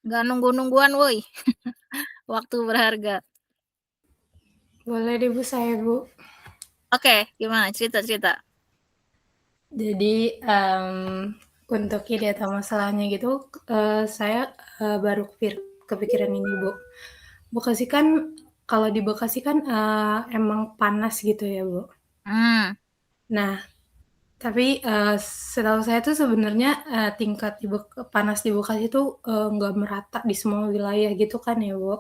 Nggak nunggu-nungguan woi, waktu berharga. Boleh deh Bu, saya Bu. Oke, gimana cerita-cerita? Jadi untuk ide atau masalahnya gitu, saya baru kepikiran ini Bu. Bekasi kan, kalau di Bekasi kan emang panas gitu ya Bu. Hmm, Nah, tapi setahu saya tuh sebenarnya tingkat panas di Bekasi itu nggak merata di semua wilayah gitu kan ya Bu.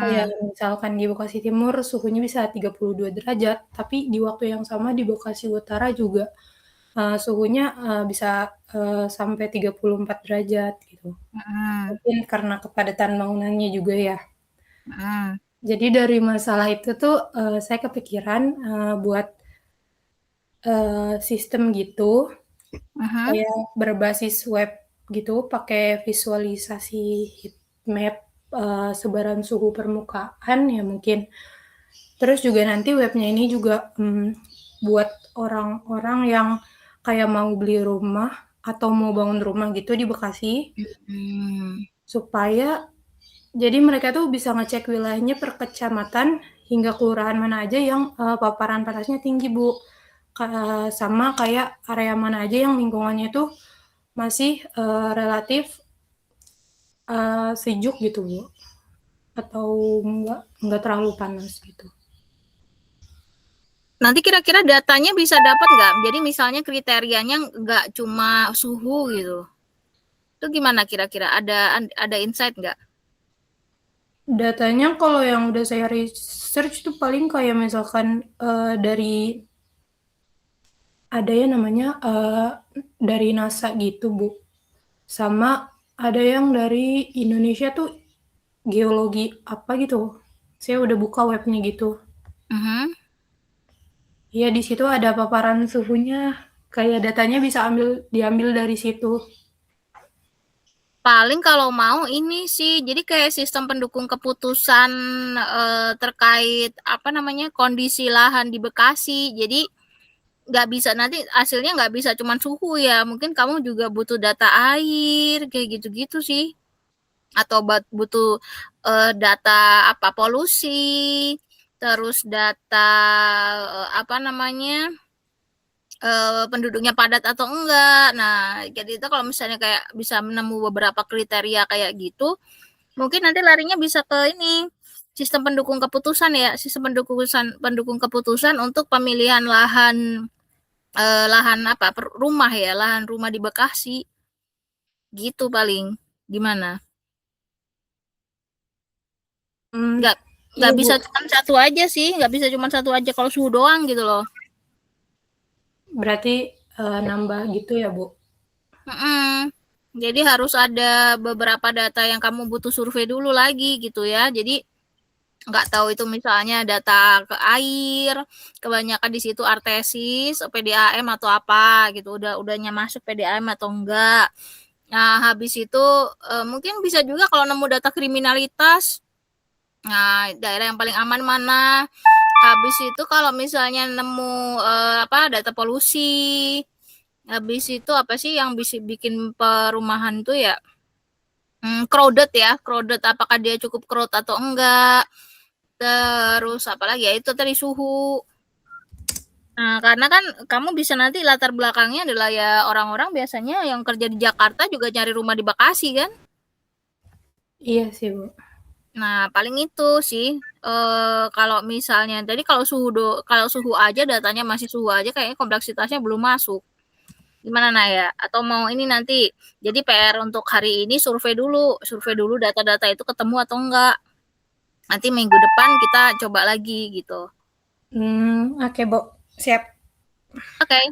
Kayak mhm, misalkan di Bekasi Timur suhunya bisa 32 derajat, tapi di waktu yang sama di Bekasi Utara juga suhunya bisa sampai 34 derajat gitu. mhm, Mungkin karena kepadatan bangunannya juga ya. mhm, Jadi dari masalah itu tuh saya kepikiran buat sistem gitu, mhm. kayak berbasis web gitu, pakai visualisasi heat map sebaran suhu permukaan ya mungkin. Terus juga nanti webnya ini juga buat orang-orang yang kayak mau beli rumah atau mau bangun rumah gitu di Bekasi, Mmm, supaya jadi mereka tuh bisa ngecek wilayahnya per kecamatan hingga kelurahan mana aja yang paparan panasnya tinggi, Bu. Sama kayak area mana aja yang lingkungannya tuh masih relatif sejuk gitu, Bu. Atau enggak terlalu panas gitu. nanti kira-kira datanya bisa dapat nggak? Jadi misalnya kriterianya nggak cuma suhu gitu, itu gimana kira-kira? Ada insight nggak? Datanya kalau yang udah saya research tuh paling kayak misalkan dari ada ya namanya dari NASA gitu Bu, sama ada yang dari Indonesia tuh geologi apa gitu. Saya udah buka webnya gitu. Mhm. Ya di situ ada paparan suhunya. Kayak datanya bisa diambil dari situ. Paling kalau mau ini sih, jadi kayak sistem pendukung keputusan, terkait apa namanya, kondisi lahan di Bekasi. Jadi nggak bisa nanti hasilnya nggak bisa cuman suhu ya, mungkin kamu juga butuh data air, kayak gitu-gitu sih. Atau butuh, data apa, polusi, terus data, apa namanya, penduduknya padat atau enggak. Nah, jadi itu kalau misalnya kayak bisa menemu beberapa kriteria kayak gitu, mungkin nanti larinya bisa ke ini, sistem pendukung keputusan ya, sistem pendukung keputusan untuk pemilihan lahan, lahan apa, rumah ya, lahan rumah di Bekasi, gitu paling. Gimana? Hmm, Nggak iya nggak Bu. bisa cuma satu aja sih, nggak bisa cuma satu aja kalau suhu doang gitu loh. Berarti nambah gitu ya Bu. Mhm. Jadi harus ada beberapa data yang kamu butuh survei dulu lagi gitu ya. Jadi nggak tahu itu misalnya data ke air, kebanyakan di situ artesis, PDAM atau apa gitu, udahnya masuk PDAM atau enggak. Nah, habis itu mungkin bisa juga kalau nemu data kriminalitas, nah daerah yang paling aman mana. Habis itu kalau misalnya nemu apa data polusi, habis itu apa sih yang bisa bikin perumahan tuh ya? Crowded ya, crowded apakah dia cukup crowded atau enggak. Terus apalagi ya itu tadi suhu. Nah, karena kan kamu bisa nanti latar belakangnya adalah ya orang-orang biasanya yang kerja di Jakarta juga cari rumah di Bekasi kan. Iya sih Bu. Nah, paling itu sih kalau misalnya tadi kalau suhu aja datanya masih suhu aja kayaknya kompleksitasnya belum masuk. Gimana Naya? Atau mau ini nanti jadi PR untuk hari ini survei dulu data-data itu ketemu atau enggak. Nanti minggu depan kita coba lagi gitu. Oke Bu. Siap. Oke. Okay.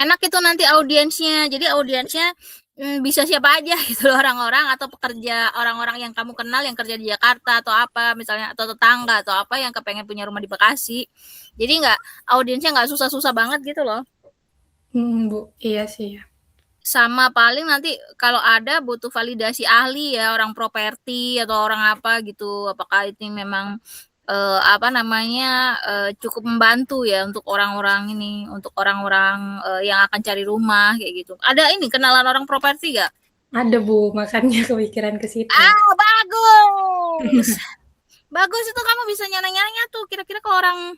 Enak itu nanti audiensnya. Jadi audiensnya bisa siapa aja gitu loh orang-orang atau pekerja orang-orang yang kamu kenal yang kerja di Jakarta atau apa misalnya atau tetangga atau apa yang kepengen punya rumah di Bekasi. Jadi nggak audiensnya nggak susah-susah banget gitu loh. Bu. Iya sih ya. Sama paling nanti kalau ada butuh validasi ahli ya orang properti atau orang apa gitu. Apakah ini memang apa namanya cukup membantu ya untuk orang-orang ini, untuk orang-orang yang akan cari rumah kayak gitu. Ada ini kenalan orang properti gak? Ada Bu, makanya kepikiran ke situ. Bagus. Bagus itu kamu bisa nyana-nyana tuh kira-kira ke orang.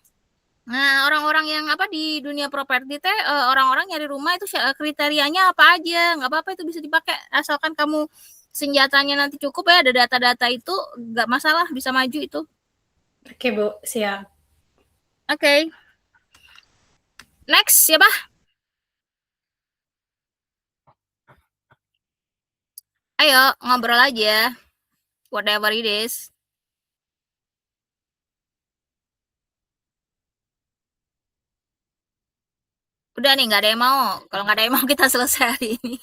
Nah, orang-orang yang apa di dunia properti teh orang-orang nyari rumah itu kriterianya apa aja. Nggak apa-apa itu bisa dipakai asalkan kamu senjatanya nanti cukup ya ada data-data itu nggak masalah bisa maju itu. Oke Bu, siap. Oke. Okay. Next siapa? Ayo ngobrol aja. Whatever it is. Udah nih nggak ada yang mau. Kalau nggak ada yang mau kita selesai hari ini.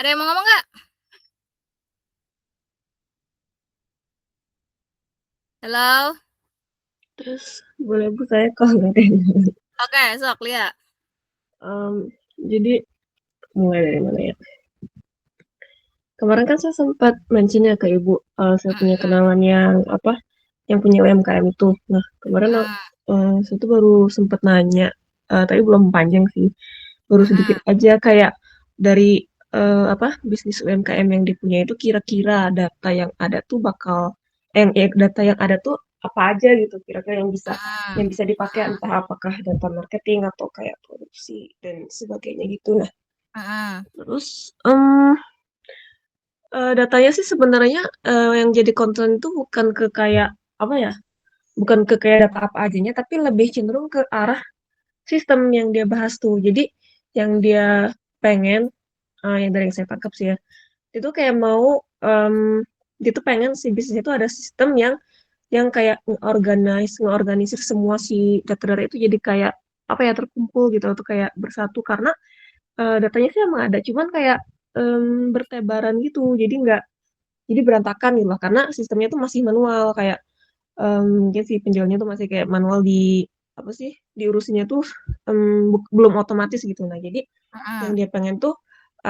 Ada yang mau ngomong nggak? Halo. Terus boleh Bu saya kalau nggak ada yang Oke, sok lihat. Jadi mulai dari mana ya? Kemarin kan saya sempat mention ya ke Ibu, saya punya kenalan yang yang punya UMKM itu. Nah, kemarin saya tuh baru sempat nanya, tapi belum panjang sih, baru sedikit aja kayak dari bisnis UMKM yang dipunya itu kira-kira data yang ada tuh data yang ada tuh apa aja gitu kira-kira yang bisa dipakai entah apakah data marketing atau kayak produksi dan sebagainya gitu. Nah, terus datanya sih sebenarnya yang jadi concern itu bukan ke kayak apa ya, bukan ke kayak data apa ajanya, tapi lebih cenderung ke arah sistem yang dia bahas tuh. Jadi yang dia pengen, yang dari yang saya tangkap sih ya, itu kayak mau dia tuh pengen si bisnis itu ada sistem yang kayak ngeorganisir semua si data-data itu jadi kayak apa ya terkumpul gitu atau kayak bersatu karena datanya sih emang ada cuman kayak bertebaran gitu jadi berantakan gitu lah karena sistemnya tuh masih manual kayak mungkin si penjualnya tuh masih kayak manual di apa sih diurusinnya tuh belum otomatis gitu. Nah jadi yang dia pengen tuh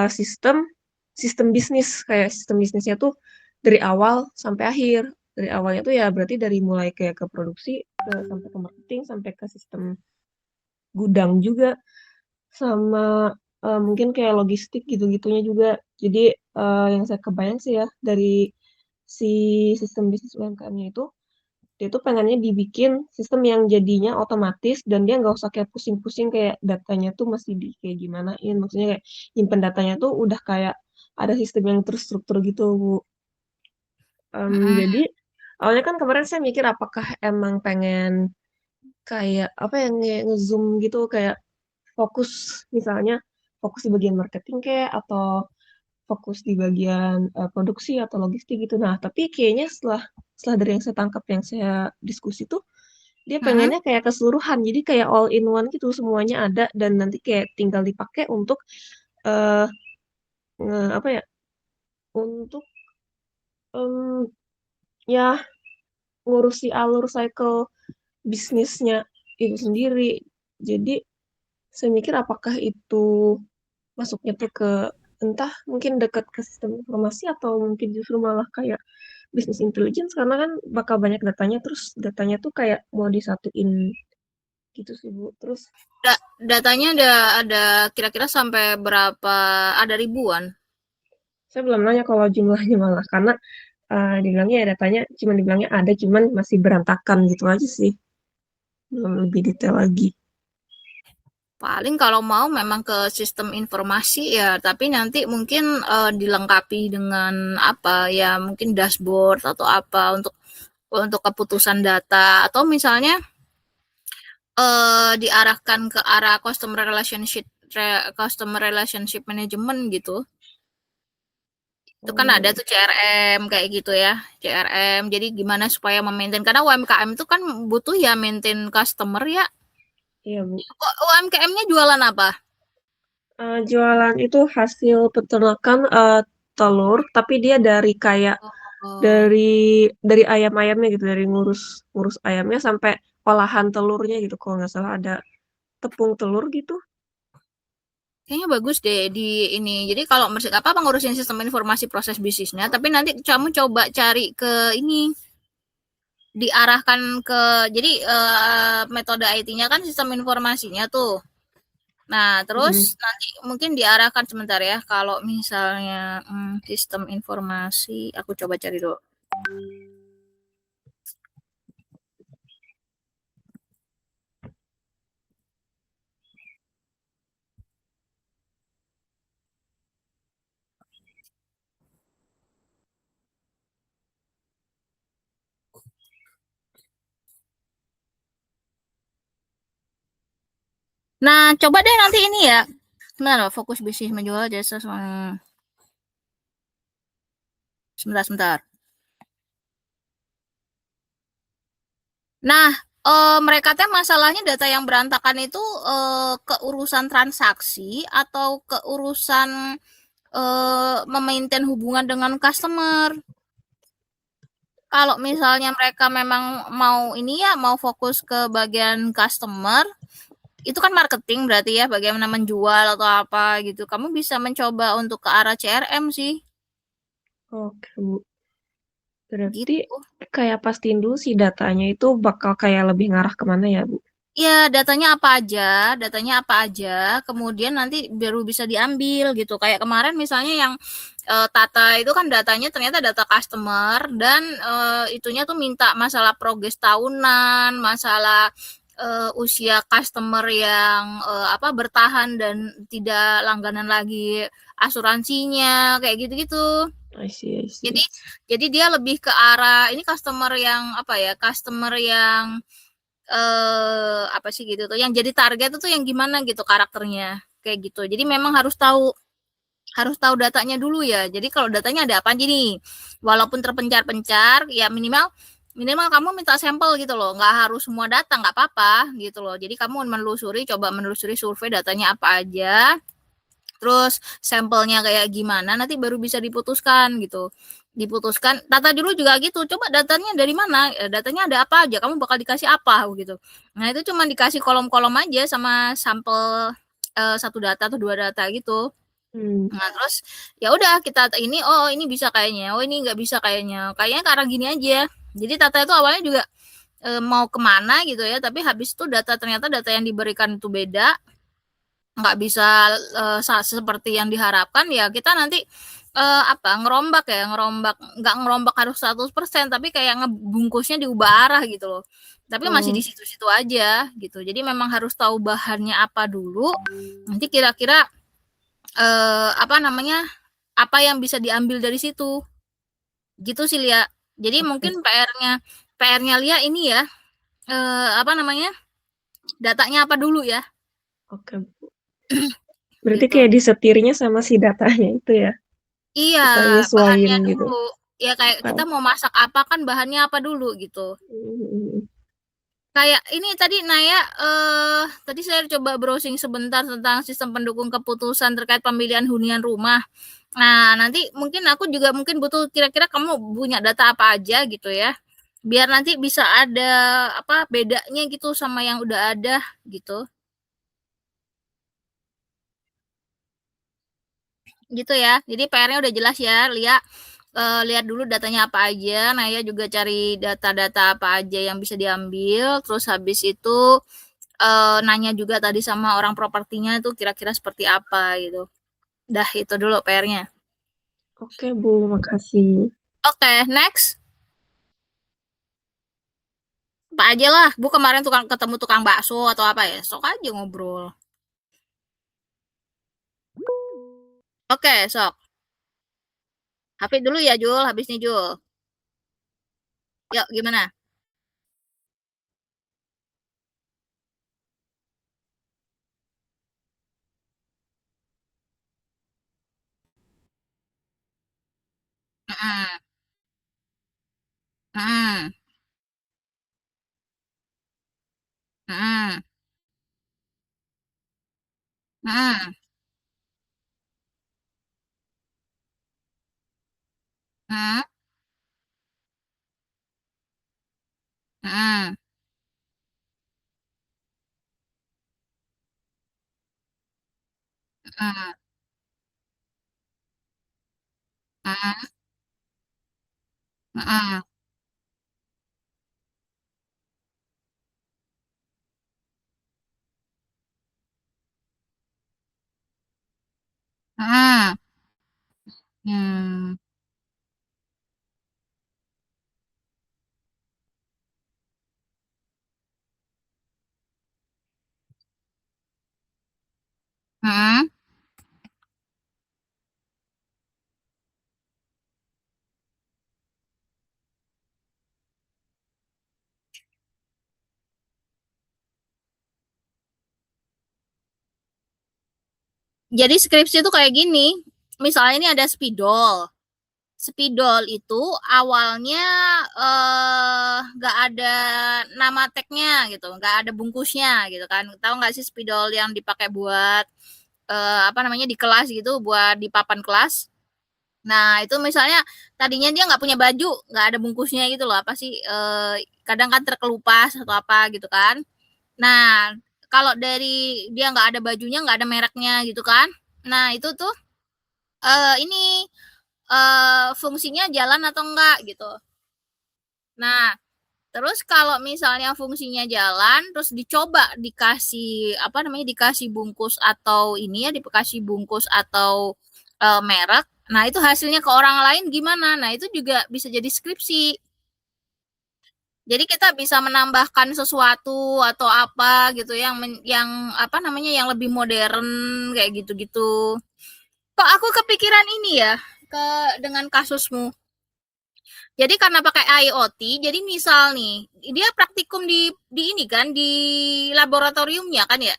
sistem sistem bisnis kayak sistem bisnisnya tuh dari awal sampai akhir. Dari awalnya tuh ya berarti dari mulai kayak ke produksi sampai ke marketing sampai ke sistem gudang juga sama mungkin kayak logistik gitu-gitunya juga. Jadi yang saya kebayang sih ya dari si sistem bisnis UMKM-nya itu dia tuh pengennya dibikin sistem yang jadinya otomatis dan dia nggak usah kayak pusing-pusing kayak datanya tuh masih di kayak gimanain maksudnya kayak nyimpen datanya tuh udah kayak ada sistem yang terstruktur gitu Bu. Jadi awalnya kan kemarin saya mikir apakah emang pengen kayak apa yang nge-zoom gitu kayak fokus misalnya fokus di bagian marketing kayak atau fokus di bagian produksi atau logistik gitu. Nah, tapi kayaknya setelah setelah dari yang saya tangkap yang saya diskusi tuh dia pengennya kayak keseluruhan. Jadi kayak all in one gitu semuanya ada dan nanti kayak tinggal dipakai untuk eh apa ya? Untuk em, ya ngurusi alur cycle bisnisnya itu sendiri. Jadi saya mikir apakah itu masuknya tuh ke entah mungkin dekat ke sistem informasi atau mungkin justru malah kayak bisnis intelligence karena kan bakal banyak datanya terus datanya tuh kayak mau disatuin gitu sih Bu. Terus Datanya ada kira-kira sampai berapa? Ada ribuan. saya belum nanya kalau jumlahnya malah karena dibilangnya ya datanya cuma dibilangnya ada cuman masih berantakan gitu aja sih. Belum lebih detail lagi. Paling kalau mau memang ke sistem informasi ya, tapi nanti mungkin dilengkapi dengan apa ya, mungkin dashboard atau apa untuk keputusan data atau misalnya diarahkan ke arah customer relationship management gitu. Itu kan ada tuh CRM kayak gitu ya, CRM. Jadi gimana supaya memaintain karena UMKM itu kan butuh ya maintain customer ya. Iya Bu. UMKM-nya jualan apa? Jualan itu hasil peternakan telur tapi dia dari kayak Oh. dari ayam-ayamnya gitu dari ngurus ngurus ayamnya sampai olahan telurnya gitu kalau nggak salah ada tepung telur gitu. Kayaknya bagus deh di ini. Jadi kalau apa ngurusin sistem informasi proses bisnisnya, tapi nanti kamu coba cari ke ini diarahkan ke jadi metode IT-nya kan sistem informasinya tuh. Nah, terus Mm. nanti mungkin diarahkan sebentar ya, kalau misalnya sistem informasi, aku coba cari dulu. Nah, coba deh nanti ini ya. Sebentar, fokus bisnis menjual jasa. Sebentar. Nah, mereka teh masalahnya data yang berantakan itu keurusan transaksi atau keurusan memaintain hubungan dengan customer. Kalau misalnya mereka memang mau ini ya, mau fokus ke bagian customer, itu kan marketing berarti ya, bagaimana menjual atau apa gitu. Kamu bisa mencoba untuk ke arah CRM sih, Oke, Bu. Berarti gitu. kayak pastiin dulu sih datanya itu bakal kayak lebih ngarah kemana ya, Bu? Ya, datanya apa aja, kemudian nanti baru bisa diambil gitu. Kayak kemarin misalnya yang Tata itu kan datanya ternyata data customer dan itunya tuh minta masalah progres tahunan, masalah usia customer yang apa bertahan dan tidak langganan lagi asuransinya, kayak gitu-gitu. I see, I Jadi see. jadi dia lebih ke arah ini customer yang apa ya? Customer yang apa sih gitu tuh, yang jadi target itu yang gimana gitu karakternya, kayak gitu. Jadi memang harus tahu datanya dulu ya. Jadi kalau datanya ada apa aja nih, walaupun terpencar-pencar, ya minimal minimal kamu minta sampel gitu loh, nggak harus semua data, nggak apa-apa gitu loh. Jadi kamu coba menelusuri survei datanya apa aja, terus sampelnya kayak gimana, nanti baru bisa diputuskan gitu. Diputuskan, data dulu juga gitu, coba datanya dari mana, datanya ada apa aja, kamu bakal dikasih apa gitu. Nah itu cuma dikasih kolom-kolom aja sama sampel satu data atau dua data gitu. Hmm. Nah terus ya udah kita ini, oh ini bisa kayaknya, oh ini nggak bisa kayaknya karena gini aja. Jadi Tata itu awalnya juga mau kemana gitu ya, tapi habis itu ternyata data yang diberikan itu beda, nggak bisa seperti yang diharapkan, ya kita nanti apa ngerombak nggak ngerombak harus 100%, tapi kayak ngebungkusnya diubah arah gitu loh, tapi masih di Oh, situ-situ aja gitu. Jadi memang harus tahu bahannya apa dulu, nanti kira-kira apa namanya, apa yang bisa diambil dari situ gitu sih Lia. Jadi oke, mungkin PR-nya Lia ini ya, apa namanya, datanya apa dulu ya oke, Bu. Berarti gitu. kayak disetirnya sama si datanya itu ya. Iya, Kita nyesuaiin bahannya gitu. dulu. Ya kayak Oke. kita mau masak apa kan bahannya apa dulu gitu. Hmm. Kayak ini tadi Naya, tadi saya coba browsing sebentar tentang sistem pendukung keputusan terkait pemilihan hunian rumah. Nah, nanti mungkin aku juga mungkin butuh kira-kira kamu punya data apa aja gitu ya. Biar nanti bisa ada apa bedanya gitu sama yang udah ada gitu. Gitu ya. Jadi PR-nya udah jelas ya, Lia. Lihat dulu datanya apa aja. Naya juga cari data-data apa aja yang bisa diambil. Terus habis itu nanya juga tadi sama orang propertinya itu kira-kira seperti apa gitu. Dah itu dulu PR-nya. Oke, Bu, makasih. Oke, next. Apa aja lah. Bu kemarin ketemu tukang bakso atau apa ya. Sok aja ngobrol. Oke, sok. Hafid dulu ya, Jul. Habis nih, Jul. Yuk, gimana? Mm-mm. Mm-mm. Mm-mm. Mm-mm. Mm-mm. Mm-mm. Mm-mm. Mm-mm. Mm-mm. Mhm. Mmm. Mhm. Jadi skripsi itu kayak gini, misalnya ini ada spidol. Spidol itu awalnya nggak ada nama tagnya gitu, nggak ada bungkusnya gitu kan. Tahu nggak sih spidol yang dipakai buat apa namanya di kelas gitu, buat di papan kelas. Nah itu misalnya tadinya dia nggak punya baju, nggak ada bungkusnya gitu loh, apa sih kadang kan terkelupas atau apa gitu kan. Nah kalau dari dia nggak ada bajunya, nggak ada mereknya gitu kan. Nah itu tuh ini fungsinya jalan atau enggak gitu. Nah, terus kalau misalnya fungsinya jalan, terus dicoba dikasih apa namanya dikasih bungkus atau ini ya dikasih bungkus atau merek. Nah, itu hasilnya ke orang lain gimana? Nah, itu juga bisa jadi skripsi. Jadi kita bisa menambahkan sesuatu atau apa gitu yang apa namanya yang lebih modern kayak gitu-gitu. Kok aku kepikiran ini ya ke dengan kasusmu. Jadi karena pakai IoT, jadi misal nih, dia praktikum di ini kan di laboratoriumnya kan ya.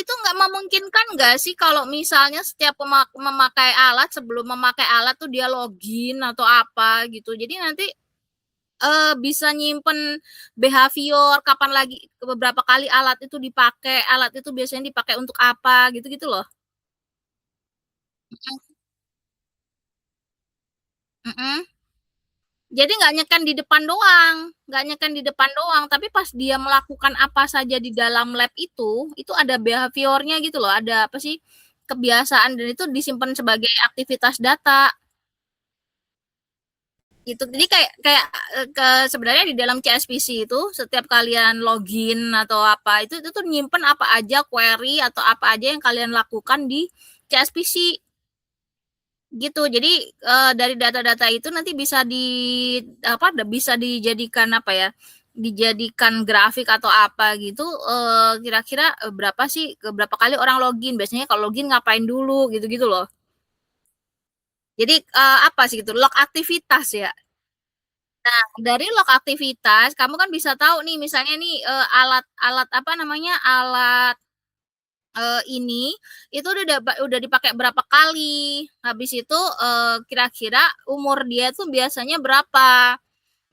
Itu nggak memungkinkan nggak sih kalau misalnya setiap memakai alat sebelum memakai alat tuh dia login atau apa gitu. Jadi nanti bisa nyimpen behavior kapan lagi beberapa kali alat itu dipakai, alat itu biasanya dipakai untuk apa gitu-gitu loh. Mm -mm. Jadi nggak nyeken di depan doang, nggak nyeken di depan doang, tapi pas dia melakukan apa saja di dalam lab itu ada behaviornya gitu loh, ada apa sih kebiasaan dan itu disimpan sebagai aktivitas data gitu. Jadi kayak kayak ke sebenarnya di dalam CSPC itu setiap kalian login atau apa itu tuh nyimpen apa aja query atau apa aja yang kalian lakukan di CSPC gitu. Jadi dari data-data itu nanti bisa apa bisa dijadikan apa ya? Dijadikan grafik atau apa gitu kira-kira berapa sih berapa kali orang login? Biasanya kalau login ngapain dulu gitu-gitu loh. Jadi apa sih gitu? Log aktivitas ya. Nah, dari log aktivitas kamu kan bisa tahu nih misalnya nih alat-alat apa namanya? Alat ini itu udah dipakai berapa kali. Habis itu kira-kira umur dia tuh biasanya berapa.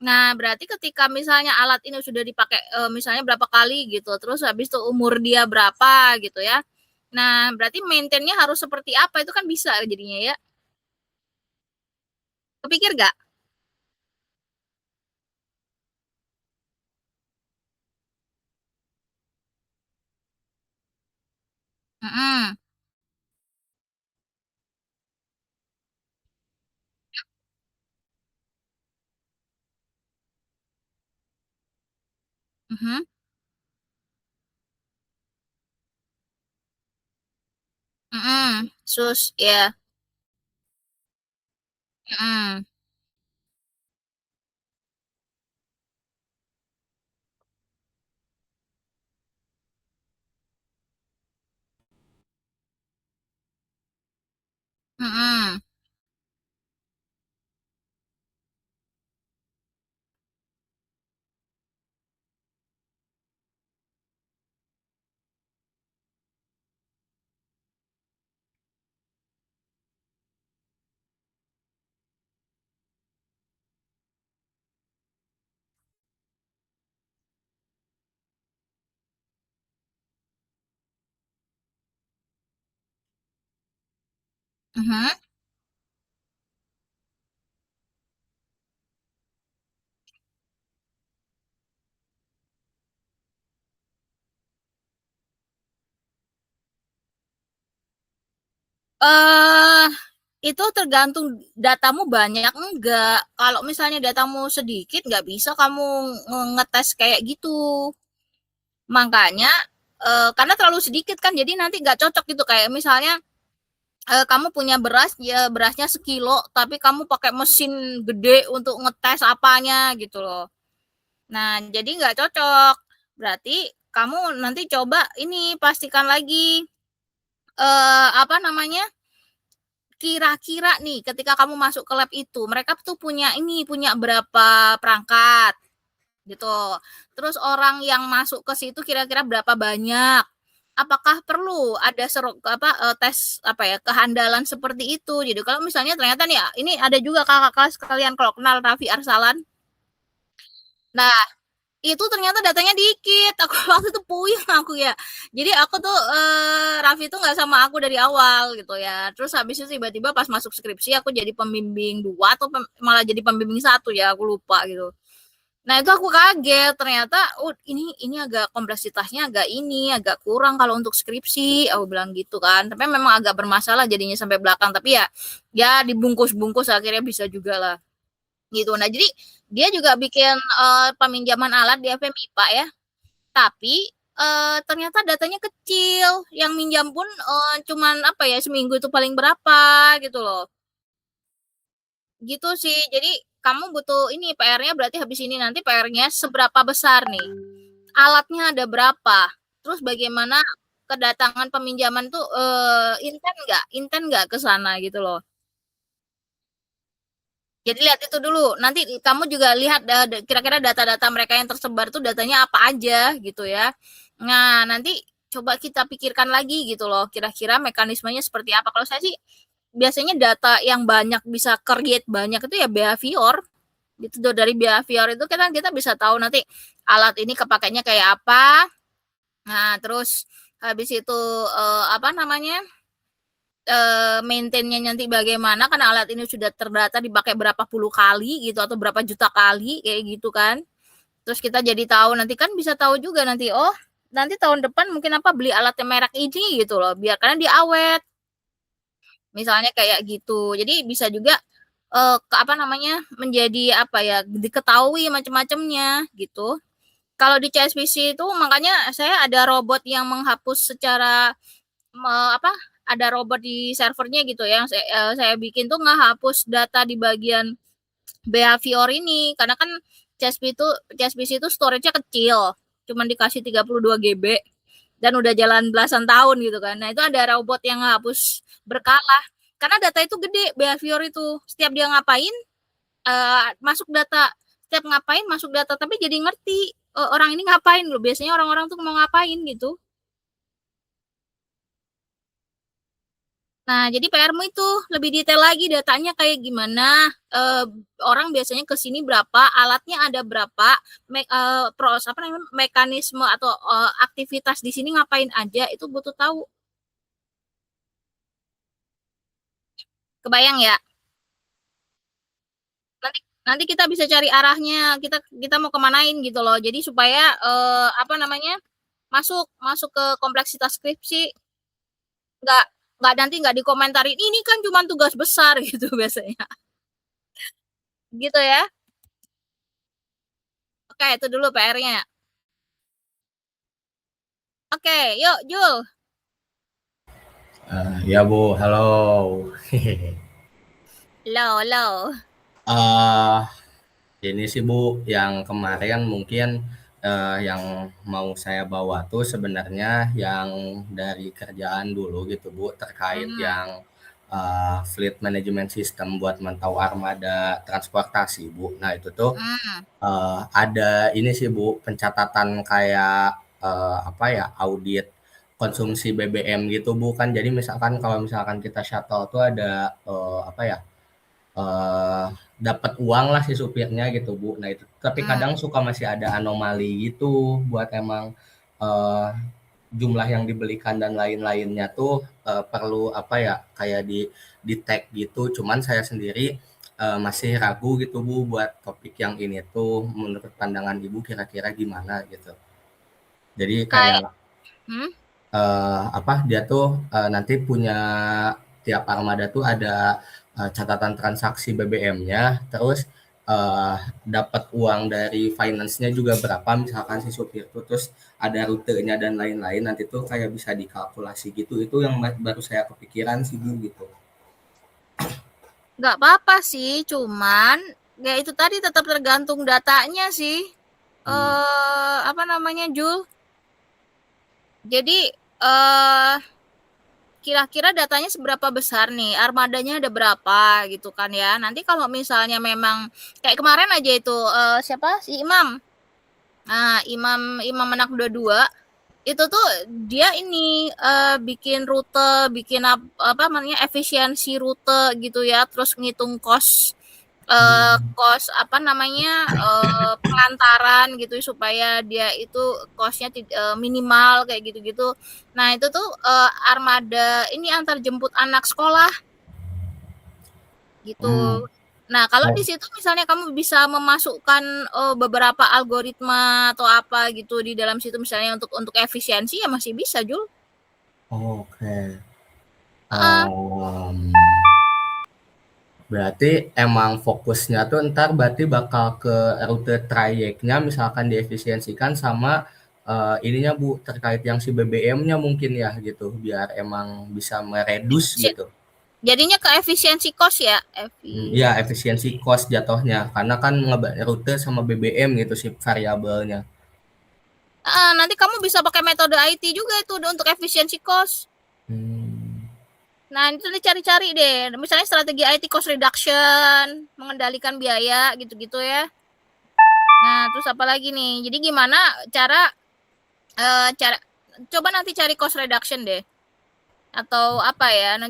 Nah, berarti ketika misalnya alat ini sudah dipakai misalnya berapa kali gitu, terus habis itu umur dia berapa gitu ya. Nah, berarti maintainnya harus seperti apa itu kan bisa jadinya ya. Kepikir gak? Mm -mm. Mm -hmm. Mm -mm. Sus ya. Mm -mm. Mm -mm. Mm -hmm. Eh, itu tergantung datamu banyak enggak. Kalau misalnya datamu sedikit, nggak bisa kamu ngetes kayak gitu. Makanya karena terlalu sedikit kan, jadi nanti nggak cocok gitu. Kayak misalnya kamu punya beras, ya berasnya sekilo, tapi kamu pakai mesin gede untuk ngetes apanya gitu loh. Nah, jadi nggak cocok. Berarti kamu nanti coba ini pastikan lagi apa namanya? Kira-kira nih ketika kamu masuk ke lab itu, mereka tuh punya berapa perangkat gitu. Terus orang yang masuk ke situ kira-kira berapa banyak? Apakah perlu ada tes apa ya, kehandalan seperti itu. Jadi kalau misalnya ternyata nih, ini ada juga kakak kelas kalian kalau kenal Raffi Arsalan. Nah, itu ternyata datanya dikit. Aku waktu itu puyeng aku ya. Jadi aku tuh Raffi tuh nggak sama aku dari awal gitu ya. Terus habis itu tiba-tiba pas masuk skripsi aku jadi pembimbing 2 atau malah jadi pembimbing 1 ya, aku lupa gitu. Nah, itu aku kaget ternyata ini agak kompleksitasnya agak kurang kalau untuk skripsi, aku bilang gitu kan. Tapi memang agak bermasalah jadinya sampai belakang, tapi ya dibungkus-bungkus akhirnya bisa juga lah. Gitu. Nah, jadi dia juga bikin peminjaman alat di FMIPA ya. Tapi ternyata datanya kecil. Yang minjam pun cuman apa ya, seminggu itu paling berapa gitu loh. Gitu sih. Jadi kamu butuh ini PR-nya berarti habis ini nanti PR-nya seberapa besar nih? Alatnya ada berapa? Terus bagaimana kedatangan peminjaman tuh inten nggak ke sana gitu loh. Jadi lihat itu dulu. Nanti kamu juga lihat kira-kira data-data mereka yang tersebar tuh datanya apa aja gitu ya. Nah, nanti coba kita pikirkan lagi gitu loh. Kira-kira mekanismenya seperti apa. Kalau saya sih biasanya data yang banyak bisa create banyak itu ya behavior. Gitu dari behavior itu kita bisa tahu nanti alat ini kepakainya kayak apa. Nah, terus habis itu apa namanya? Maintain-nya nanti bagaimana karena alat ini sudah terdata dipakai berapa puluh kali gitu atau berapa juta kali kayak gitu kan. Terus kita jadi tahu nanti kan bisa tahu juga nanti nanti tahun depan mungkin apa beli alat yang merek ini gitu loh biar karena dia awet. Misalnya kayak gitu. Jadi bisa juga apa namanya menjadi apa ya diketahui macam-macamnya gitu. Kalau di CSPC itu makanya saya ada robot yang menghapus secara apa ada robot di servernya gitu ya yang saya bikin tuh ngehapus data di bagian behavior ini karena kan CSPC itu storage-nya kecil cuman dikasih 32 GB dan udah jalan belasan tahun gitu kan. Nah, itu ada robot yang ngehapus berkala karena data itu gede behavior itu setiap dia ngapain masuk data setiap ngapain masuk data tapi jadi ngerti orang ini ngapain loh biasanya orang-orang tuh mau ngapain gitu. Nah, jadi PR-mu itu lebih detail lagi datanya kayak gimana, orang biasanya ke sini berapa, alatnya ada berapa, mekanisme atau aktivitas di sini ngapain aja, itu butuh tahu. Kebayang ya? Nanti nanti kita bisa cari arahnya, kita mau kemanain gitu loh. Jadi supaya apa namanya masuk masuk ke kompleksitas skripsi, nggak nggak nanti nggak dikomentarin ini kan cuma tugas besar gitu biasanya. Gitu ya. Oke, itu dulu PR-nya. Oke, yuk Jul. Ya Bu, halo. Halo, halo. uh, ini sih Bu, yang kemarin mungkin yang mau saya bawa tuh sebenarnya yang dari kerjaan dulu gitu Bu, terkait yang fleet management system buat mantau armada transportasi Bu. Nah itu tuh ada ini sih Bu, pencatatan kayak apa ya, audit konsumsi BBM gitu Bu kan. Jadi misalkan kalau misalkan kita shuttle tuh ada apa ya, eh dapat uang lah si supirnya gitu Bu. Nah itu tapi kadang suka masih ada anomali gitu buat emang eh, jumlah yang dibelikan dan lain-lainnya tuh perlu apa ya kayak di tag gitu. Cuman saya sendiri masih ragu gitu Bu buat topik yang ini tuh menurut pandangan Ibu kira-kira gimana gitu. Jadi kayak Kayak apa dia tuh nanti punya tiap armada tuh ada catatan transaksi BBM-nya, terus dapat uang dari finance-nya juga berapa misalkan si supir tuh, terus ada rutenya dan lain-lain, nanti tuh kayak bisa dikalkulasi gitu. Itu yang baru saya kepikiran sih Bu gitu. Nggak apa-apa sih, cuman ya itu tadi tetap tergantung datanya sih. Apa namanya, Jul? Jadi kira-kira datanya seberapa besar nih, armadanya ada berapa gitu kan ya. Nanti kalau misalnya memang kayak kemarin aja itu siapa si Imam. Nah, Imam anak dua-dua itu tuh dia ini bikin rute, bikin apa namanya efisiensi rute gitu ya, terus ngitung kos apa namanya pengantaran gitu supaya dia itu kosnya minimal kayak gitu-gitu. Nah itu tuh armada ini antar jemput anak sekolah gitu. Nah kalau di situ misalnya kamu bisa memasukkan beberapa algoritma atau apa gitu di dalam situ misalnya untuk efisiensi ya masih bisa Jul. Oke. Berarti emang fokusnya tuh ntar berarti bakal ke rute trayeknya misalkan diefisiensikan sama ininya Bu terkait yang si BBM-nya mungkin ya gitu biar emang bisa meredus gitu. Jadinya ke efisiensi kos ya. Iya efisiensi cost jatuhnya karena kan rute sama BBM gitu sih variabelnya. Nanti kamu bisa pakai metode IT juga itu untuk efisiensi cost. Nah, itu dicari-cari deh. Misalnya strategi IT cost reduction, mengendalikan biaya gitu-gitu ya. Nah, terus apa lagi nih? Jadi gimana cara coba nanti cari cost reduction deh. Atau apa ya?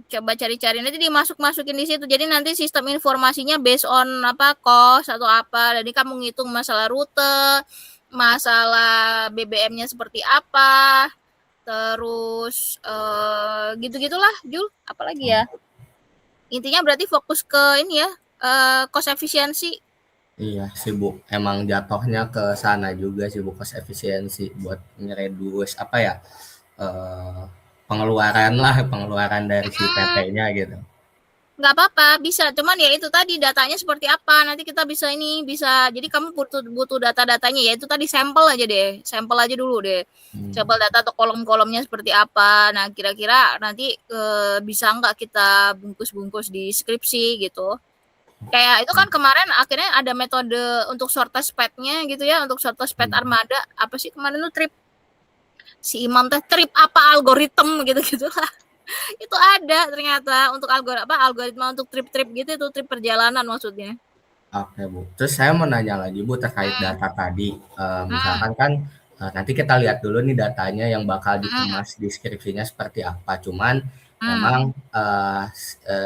Coba cari-cari nanti dimasuk-masukin di situ. Jadi nanti sistem informasinya based on apa cost atau apa. Jadi kamu ngitung masalah rute, masalah BBM-nya seperti apa. Terus gitu-gitulah Jul, apalagi ya intinya berarti fokus ke ini ya cost efisiensi. Iya sih Bu, emang jatuhnya ke sana juga sih Bu cost efisiensi buat ngeredus apa ya pengeluaran dari si PT-nya gitu. Nggak apa-apa bisa, cuman ya itu tadi datanya seperti apa nanti kita bisa jadi kamu butuh data-datanya ya itu tadi sampel aja dulu deh sampel data atau kolom-kolomnya seperti apa. Nah kira-kira nanti bisa nggak kita bungkus-bungkus di skripsi gitu. Kayak itu kan kemarin akhirnya ada metode untuk shortest path-nya gitu ya, untuk shortest path armada apa sih kemarin tuh trip si Imam teh trip apa algoritma gitu-gitu lah. Itu ada ternyata untuk algoritma untuk trip-trip gitu itu trip perjalanan maksudnya. Oke Bu, terus saya mau nanya lagi Bu terkait data tadi. Misalkan kan nanti kita lihat dulu nih datanya yang bakal dikemas deskripsinya seperti apa. Cuman memang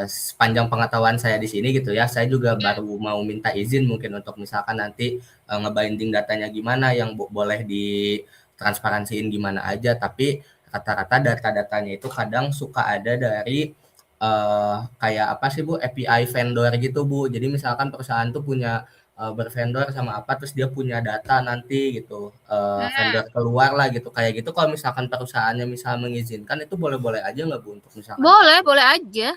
sepanjang pengetahuan saya di sini gitu ya, saya juga baru mau minta izin mungkin untuk misalkan nanti ngebinding datanya gimana, yang boleh ditransparansiin gimana aja. Tapi rata-rata data-datanya itu kadang suka ada dari kayak apa sih Bu, API vendor gitu Bu. Jadi misalkan perusahaan tuh punya bervendor sama apa, terus dia punya data nanti gitu, vendor keluar lah gitu. Kayak gitu kalau misalkan perusahaannya misal mengizinkan itu boleh-boleh aja nggak Bu untuk misalkan? Boleh aja.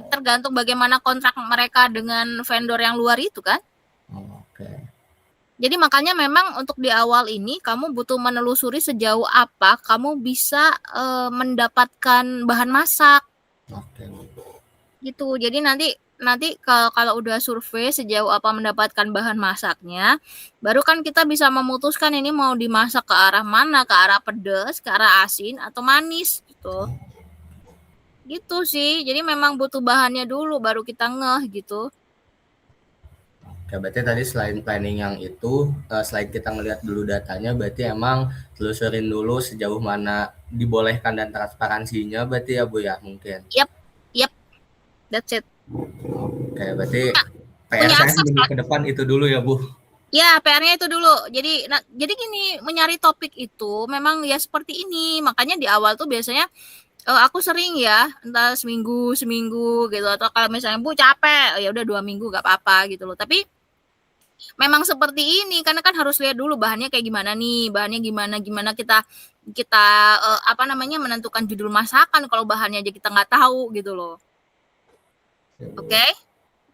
Tergantung bagaimana kontrak mereka dengan vendor yang luar itu kan. Oke. Jadi makanya memang untuk di awal ini kamu butuh menelusuri sejauh apa kamu bisa mendapatkan bahan masak. Oke. Gitu. Jadi nanti kalau udah survei sejauh apa mendapatkan bahan masaknya, baru kan kita bisa memutuskan ini mau dimasak ke arah mana, ke arah pedas, ke arah asin atau manis gitu. Gitu sih. Jadi memang butuh bahannya dulu baru kita ngeh gitu. Oke, berarti tadi selain planning yang itu, selain kita ngelihat dulu datanya, berarti emang telusurin dulu sejauh mana dibolehkan dan transparansinya, berarti ya Bu ya mungkin. Yap. That's it. Oke, berarti PR saya minggu ke depan itu dulu ya Bu. Ya, PR-nya itu dulu. Jadi gini, mencari topik itu memang ya seperti ini. Makanya di awal tuh biasanya aku sering ya, entah seminggu gitu atau kalau misalnya Bu capek, ya udah 2 minggu gak apa-apa gitu loh. Tapi memang seperti ini karena kan harus lihat dulu bahannya kayak gimana nih, bahannya gimana kita apa namanya menentukan judul masakan kalau bahannya aja kita nggak tahu gitu loh. Oke?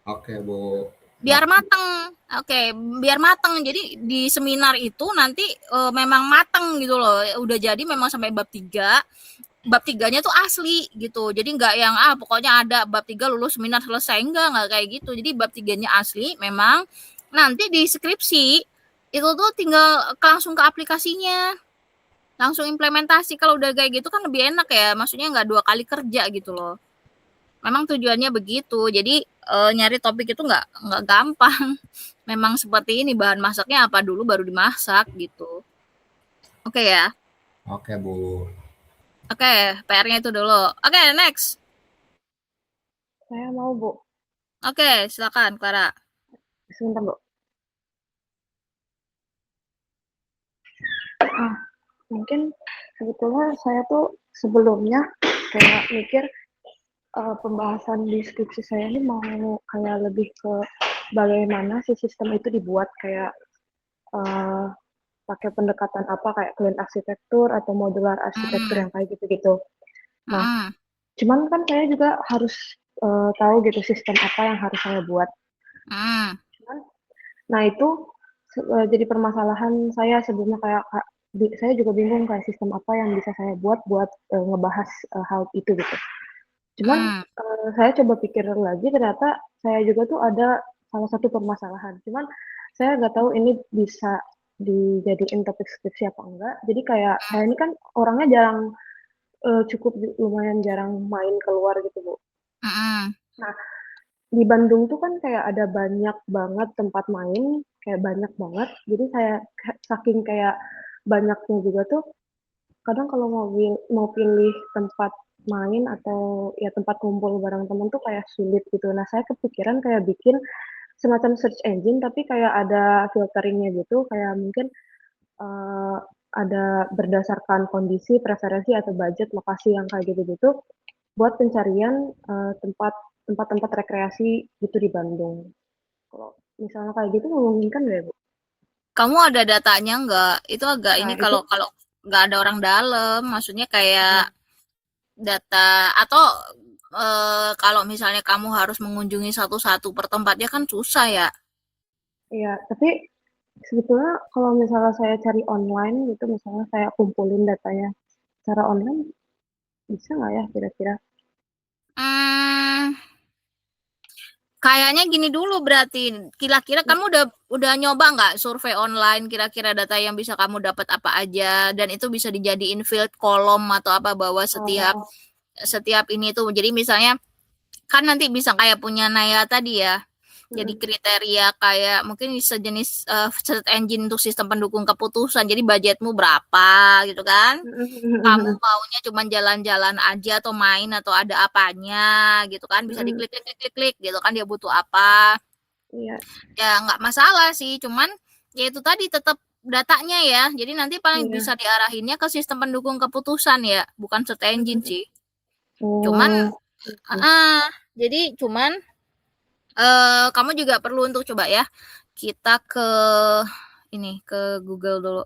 Oke Bu. biar mateng. Oke, biar mateng. Jadi di seminar itu nanti memang mateng gitu loh. Udah jadi memang sampai bab 3. Bab 3-nya tuh asli gitu. Jadi nggak yang pokoknya ada bab 3 lulus seminar selesai, enggak kayak gitu. Jadi bab 3-nya asli memang. Nanti di skripsi itu tuh tinggal langsung ke aplikasinya. Langsung implementasi. Kalau udah kayak gitu kan lebih enak ya. Maksudnya nggak 2 kali kerja gitu loh. Memang tujuannya begitu. Jadi nyari topik itu nggak gampang. Memang seperti ini, bahan masaknya apa dulu baru dimasak gitu. Oke ya. Oke, Bu. Oke, PR-nya itu dulu. Oke, next. Saya mau, Bu. Oke, silakan Clara. Sebentar, Bu. Mungkin sebetulnya saya tuh sebelumnya kayak mikir pembahasan di skripsi saya ini mau kayak lebih ke bagaimana si sistem itu dibuat, kayak pakai pendekatan apa, kayak clean arsitektur atau modular arsitektur yang kayak gitu-gitu. Nah, cuman kan saya juga harus tahu gitu sistem apa yang harus saya buat. Cuman, nah itu jadi permasalahan saya sebelumnya, kayak saya juga bingung kayak sistem apa yang bisa saya buat ngebahas hal itu gitu. Cuman saya coba pikir lagi, ternyata saya juga tuh ada salah satu permasalahan. Cuman saya nggak tahu ini bisa dijadiin topik skripsi apa enggak. Jadi kayak saya ini kan orangnya jarang, cukup lumayan jarang main keluar gitu, Bu. Nah, di Bandung tuh kan kayak ada banyak banget tempat main, kayak banyak banget. Jadi saya saking kayak banyaknya juga tuh, kadang kalau mau pilih tempat main atau ya tempat kumpul bareng temen tuh kayak sulit gitu. Nah, saya kepikiran kayak bikin semacam search engine tapi kayak ada filteringnya gitu, kayak mungkin ada berdasarkan kondisi, preferensi atau budget lokasi yang kayak gitu-gitu buat pencarian tempat-tempat rekreasi gitu di Bandung. Kalau misalnya kayak gitu memungkinkan nggak ya, Bu? Kamu ada datanya nggak? Itu agak Nah, ini itu kalau kalau nggak ada orang dalam, maksudnya kayak data atau kalau misalnya kamu harus mengunjungi satu-satu per tempatnya kan susah ya. ya, tapi sebetulnya kalau misalnya saya cari online gitu, misalnya saya kumpulin datanya secara online, bisa nggak ya kira-kira? Hmm, kayaknya gini dulu berarti. Kira-kira kamu udah nyoba nggak survei online kira-kira data yang bisa kamu dapat apa aja dan itu bisa dijadiin field kolom atau apa bahwa setiap Oh, setiap ini tuh. Jadi misalnya kan nanti bisa kayak punya Naya tadi ya. Jadi kriteria kayak mungkin sejenis search engine untuk sistem pendukung keputusan. Jadi budgetmu berapa gitu kan? Kamu maunya cuma jalan-jalan aja atau main atau ada apanya gitu kan? Bisa diklik klik klik klik klik gitu kan dia butuh apa. iya, Ya nggak masalah sih, cuman ya itu tadi tetap datanya ya. Jadi nanti paling iya. bisa diarahinnya ke sistem pendukung keputusan ya, bukan search engine sih. Cuman Oh, gitu. jadi cuman kamu juga perlu untuk coba ya. Kita ke ini ke Google dulu.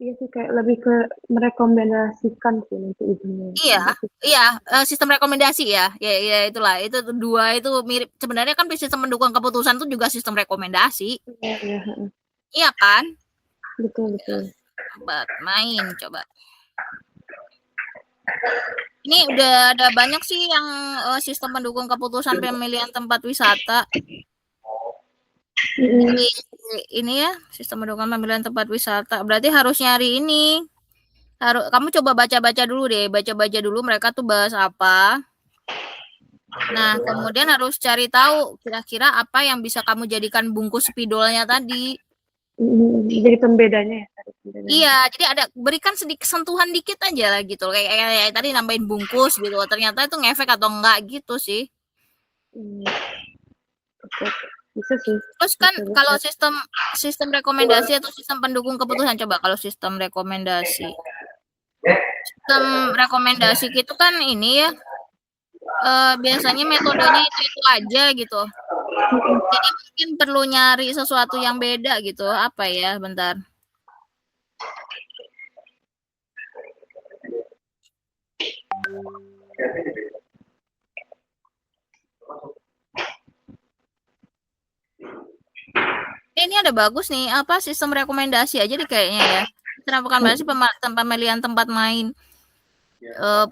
Iya sih, kayak lebih ke merekomendasikan sih nanti ujungnya. Iya, iya, sistem rekomendasi ya. Ya, ya itulah. Itu dua itu mirip. Sebenarnya kan sistem pendukung keputusan itu juga sistem rekomendasi. Iya, iya, Iya kan? betul, betul. Coba main coba. Ini udah ada banyak sih yang sistem pendukung keputusan pemilihan tempat wisata. Jadi ini ya sistem pendukung pemilihan tempat wisata. Berarti harus nyari ini. Kamu coba baca-baca dulu deh, baca-baca dulu mereka tuh bahas apa. Nah, kemudian harus cari tahu kira-kira apa yang bisa kamu jadikan bungkus spidolnya tadi. Jadi pembedanya ya. Iya, jadi ada berikan sedikit sentuhan dikit aja lah gitu. Kayak tadi nambahin bungkus gitu. Ternyata itu ngefek atau enggak gitu sih. Oke, bisa sih. Terus kan Bisa, kalau bisa. sistem rekomendasi atau sistem pendukung keputusan coba kalau sistem rekomendasi. Sistem rekomendasi gitu kan ini ya biasanya metodenya itu aja gitu. Jadi mungkin perlu nyari sesuatu yang beda gitu. Apa ya? Bentar. Ini ada bagus nih, apa sistem rekomendasi aja deh kayaknya ya. Sistem rekomendasi pemilihan tempat main,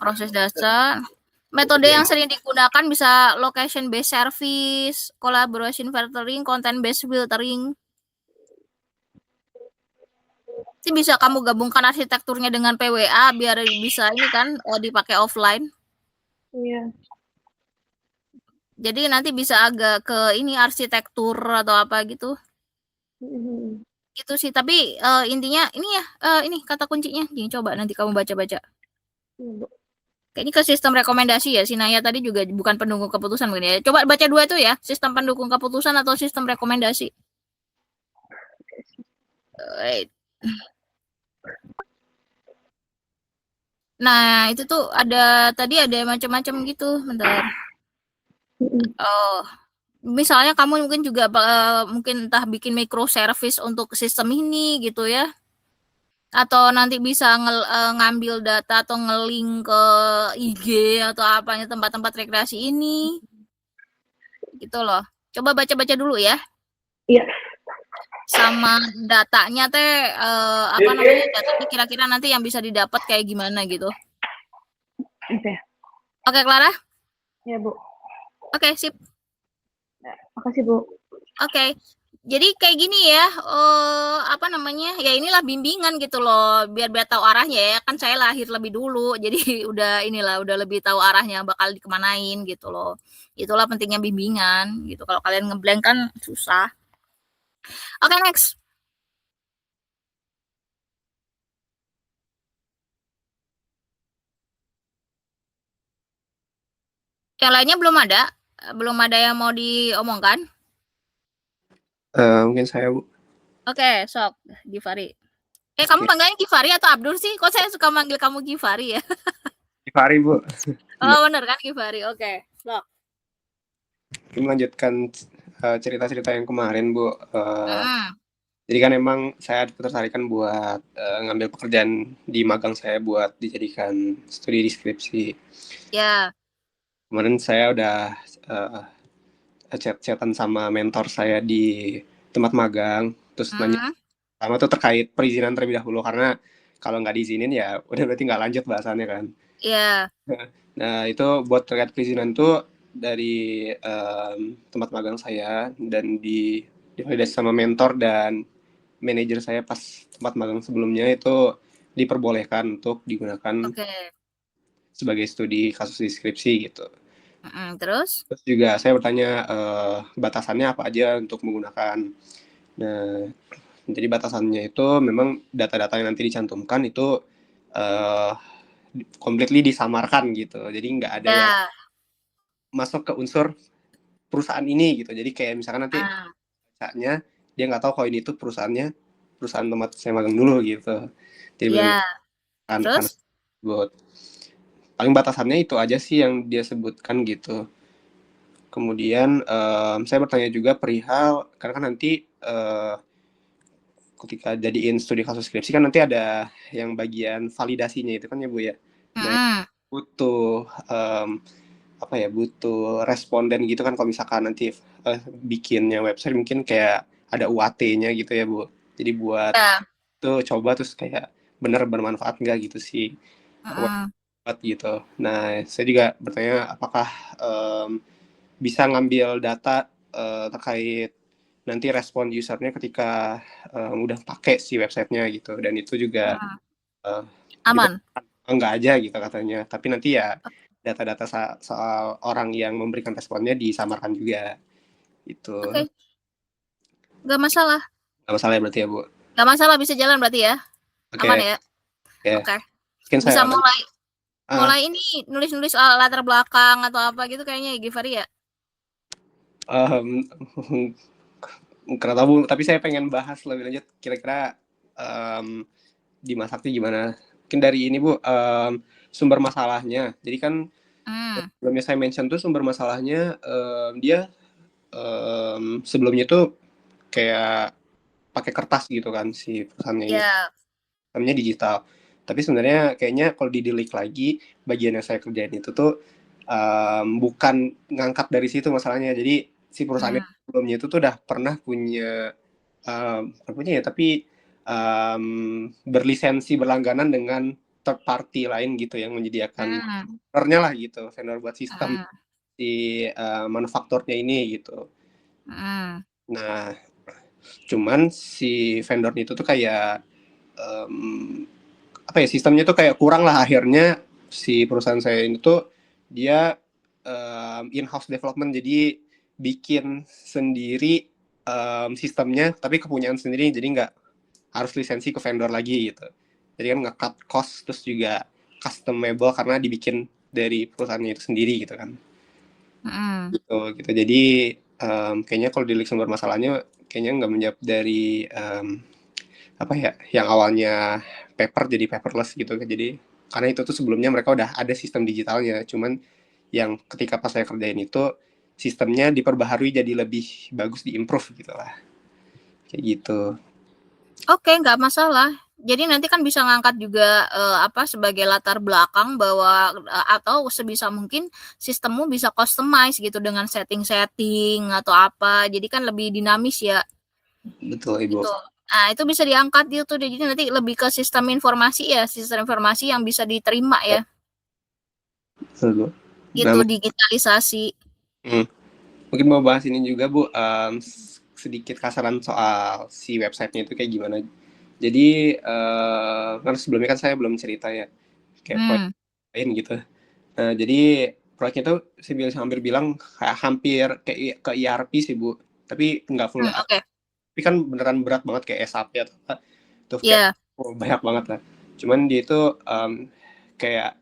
proses dasar. Metode yang sering digunakan bisa location based service, collaboration filtering, content based filtering. Ini bisa kamu gabungkan arsitekturnya dengan PWA biar bisa ini kan dipakai offline. Iya. Jadi nanti bisa agak ke ini arsitektur atau apa gitu. Gitu sih. Tapi intinya ini ya, ini kata kuncinya. Nih, coba nanti kamu baca-baca. Kayaknya ke sistem rekomendasi ya. Si Naya tadi juga bukan pendukung keputusan mungkin ya. Coba baca dua itu ya. Sistem pendukung keputusan atau sistem rekomendasi. Nah, itu tuh tadi ada macam-macam gitu. Bentar. Oh, misalnya kamu mungkin juga mungkin entah bikin microservice untuk sistem ini gitu ya. Atau nanti bisa ngambil data atau nge-link ke IG atau apanya tempat-tempat rekreasi ini. Gitu loh. Coba baca-baca dulu ya. Iya. Sama datanya teh apa namanya? Datanya kira-kira nanti yang bisa didapat kayak gimana gitu. Oke. Oke, Clara? Ya, Bu. Oke, sip. Makasih, Bu. Oke. Jadi kayak gini ya, apa namanya? Ya inilah bimbingan gitu loh, biar tahu arahnya ya. Kan saya lahir lebih dulu, jadi udah lebih tahu arahnya bakal dikemanain gitu loh. Itulah pentingnya bimbingan gitu. Kalau kalian ngeblank kan susah. Oke, next. Yang lainnya belum ada yang mau diomongkan. Mungkin saya, Bu. Oke, sok Givari. Kamu panggilnya Givari atau Abdur sih? Kok saya suka manggil kamu Givari ya? Givari, Bu. Oh, bener kan Givari. Oke, sok. Melanjutkan cerita-cerita yang kemarin, Bu. Jadi kan emang saya tertarikan buat ngambil pekerjaan di magang saya buat dijadikan studi deskripsi. Ya. Kemarin saya udah chat-chatan sama mentor saya di tempat magang, terus nanya pertama tuh terkait perizinan terlebih dahulu, karena kalau nggak diizinin ya udah berarti nggak lanjut bahasannya kan. Iya. Nah itu buat terkait perizinan tuh dari tempat magang saya dan divalidasi sama mentor dan manajer saya pas tempat magang sebelumnya itu diperbolehkan untuk digunakan sebagai studi kasus deskripsi gitu. Terus juga saya bertanya batasannya apa aja untuk menggunakan. Nah, jadi batasannya itu memang data-data yang nanti dicantumkan itu completely disamarkan gitu. Jadi nggak ada yang masuk ke unsur perusahaan ini gitu. Jadi kayak misalkan nanti bacanya dia nggak tahu kalau ini tuh perusahaan tempat saya magang dulu gitu. Jadi terus buat paling batasannya itu aja sih yang dia sebutkan gitu. Kemudian saya bertanya juga perihal karena kan nanti ketika jadiin studi kasus skripsi kan nanti ada yang bagian validasinya itu kan ya Bu ya. Nah, butuh butuh responden gitu kan kalau misalkan nanti bikinnya website mungkin kayak ada UAT-nya gitu ya Bu. Jadi buat tuh coba terus kayak bener bermanfaat nggak gitu sih. Gitu. Nah, saya juga bertanya apakah bisa ngambil data terkait nanti respon usernya ketika udah pakai si websitenya gitu, dan itu juga aman enggak aja gitu katanya, tapi nanti ya data-data soal orang yang memberikan responnya disamarkan juga itu. Nggak masalah Ya berarti ya Bu, nggak masalah, bisa jalan berarti ya. Aman ya. Oke. Bisa mulai ini nulis-nulis latar belakang atau apa gitu kayaknya ya Givari ya. Karena tahu, tapi saya pengen bahas lebih lanjut kira-kira di masaknya gimana. Mungkin dari ini Bu, sumber masalahnya. Jadi kan sebelumnya saya mention tuh sumber masalahnya dia sebelumnya tuh kayak pakai kertas gitu kan si perusahaannya. Perusahaannya digital. Tapi sebenarnya kayaknya kalau didelik lagi, bagian yang saya kerjain itu tuh bukan ngangkat dari situ masalahnya. Jadi si perusahaan sebelumnya itu tuh udah pernah punya tapi berlisensi berlangganan dengan third party lain gitu yang menyediakan vendornya lah gitu, vendor buat sistem si manufakturnya ini gitu. Nah, cuman si vendornya itu tuh kayak sistemnya tuh kayak kurang lah, akhirnya si perusahaan saya ini tuh dia in-house development, jadi bikin sendiri sistemnya tapi kepunyaan sendiri, jadi nggak harus lisensi ke vendor lagi gitu. Jadi kan nge-cut cost, terus juga customable karena dibikin dari perusahaannya itu sendiri gitu kan. Gitu. Jadi kayaknya kalau dilihat sumber masalahnya kayaknya nggak menjawab dari yang awalnya paper jadi paperless gitu. Jadi karena itu tuh sebelumnya mereka udah ada sistem digitalnya, cuman yang ketika pas saya kerjain itu sistemnya diperbaharui jadi lebih bagus, diimprove gitu lah. Kayak gitu. Oke, nggak masalah. Jadi nanti kan bisa ngangkat juga sebagai latar belakang bahwa atau sebisa mungkin sistemmu bisa customize gitu dengan setting-setting atau apa. Jadi kan lebih dinamis ya. Betul, Ibu. Gitu. Nah, itu bisa diangkat gitu. Jadi nanti lebih ke sistem informasi ya, sistem informasi yang bisa diterima ya. Betul, Bu. Itu digitalisasi. Mungkin mau bahas ini juga, Bu, sedikit kasaran soal si websitenya itu kayak gimana. Jadi kan sebelumnya kan saya belum cerita ya kayak proyek lain gitu. Nah, jadi proyeknya tuh saya hampir bilang kayak hampir kayak ke ERP sih, Bu, tapi nggak full. Tapi kan beneran berat banget kayak SAP atau apa tuh kayak banyak banget lah. Cuman dia itu kayak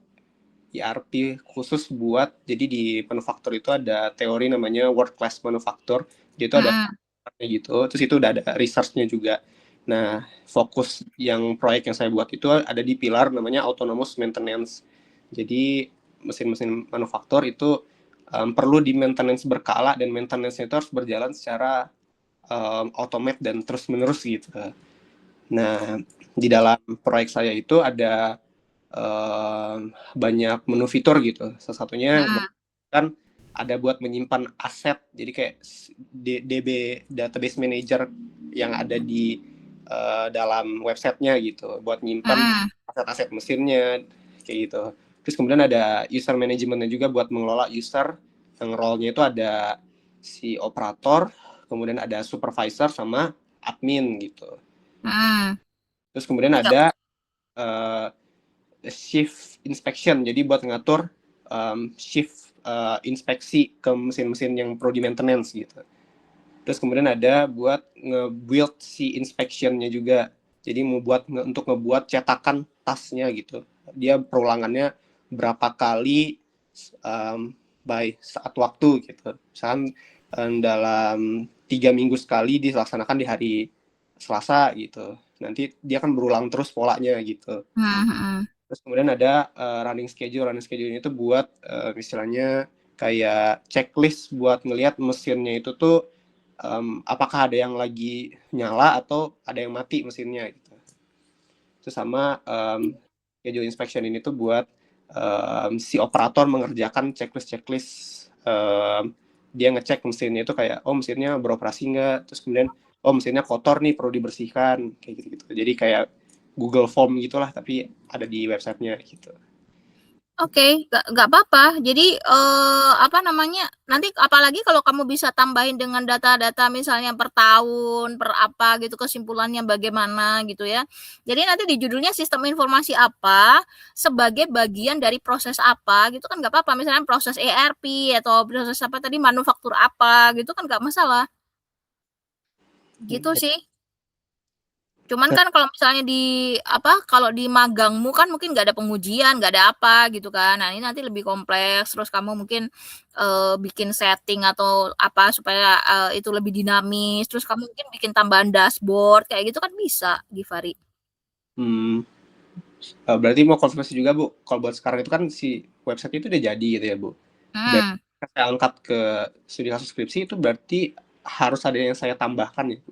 ERP khusus buat, jadi di manufaktur itu ada teori namanya world class manufacture. Dia itu ada gitu, terus itu udah ada research-nya juga. Nah, fokus yang proyek yang saya buat itu ada di pilar namanya autonomous maintenance. Jadi mesin-mesin manufaktur itu perlu di maintenance berkala, dan maintenance-nya itu harus berjalan secara automate dan terus-menerus gitu. Nah, di dalam proyek saya itu ada banyak menu fitur gitu. Salah satunya kan ada buat menyimpan aset, jadi kayak DB, database manager yang ada di dalam websitenya gitu, buat menyimpan aset-aset mesinnya kayak gitu. Terus kemudian ada user managementnya juga buat mengelola user, yang role-nya itu ada si operator, kemudian ada supervisor sama admin gitu. Terus kemudian ada shift inspection, jadi buat ngatur shift inspeksi ke mesin-mesin yang perlu di maintenance gitu. Terus kemudian ada buat nge-build si inspection-nya juga, jadi untuk ngebuat cetakan tasnya gitu. Dia perulangannya berapa kali by saat waktu gitu. Misalkan dalam 3 minggu sekali dilaksanakan di hari Selasa gitu. Nanti dia kan berulang terus polanya gitu. Terus kemudian ada running schedule. Running schedule itu buat istilahnya kayak checklist buat ngelihat mesinnya itu tuh apakah ada yang lagi nyala atau ada yang mati mesinnya gitu. Terus sama schedule inspection ini tuh buat si operator mengerjakan checklist dia ngecek mesinnya itu kayak mesinnya beroperasi nggak, terus kemudian mesinnya kotor nih perlu dibersihkan kayak gitu. Jadi kayak Google Form gitulah, tapi ada di websitenya gitu. Oke, nggak apa-apa. Jadi nanti apalagi kalau kamu bisa tambahin dengan data-data misalnya per tahun, per apa gitu, kesimpulannya bagaimana gitu ya. Jadi nanti di judulnya sistem informasi apa sebagai bagian dari proses apa gitu kan nggak apa-apa. Misalnya proses ERP atau proses apa tadi manufaktur apa gitu kan nggak masalah. Gitu sih. Cuman kan kalau misalnya kalau di magangmu kan mungkin nggak ada pengujian, nggak ada apa gitu kan. Nah, ini nanti lebih kompleks, terus kamu mungkin bikin setting atau apa supaya itu lebih dinamis, terus kamu mungkin bikin tambahan dashboard kayak gitu kan bisa, Givari. Berarti mau konfirmasi juga, Bu, kalau buat sekarang itu kan si website itu udah jadi gitu ya, Bu. Dan saya angkat ke studi kasus skripsi itu berarti harus ada yang saya tambahkan ya, Bu?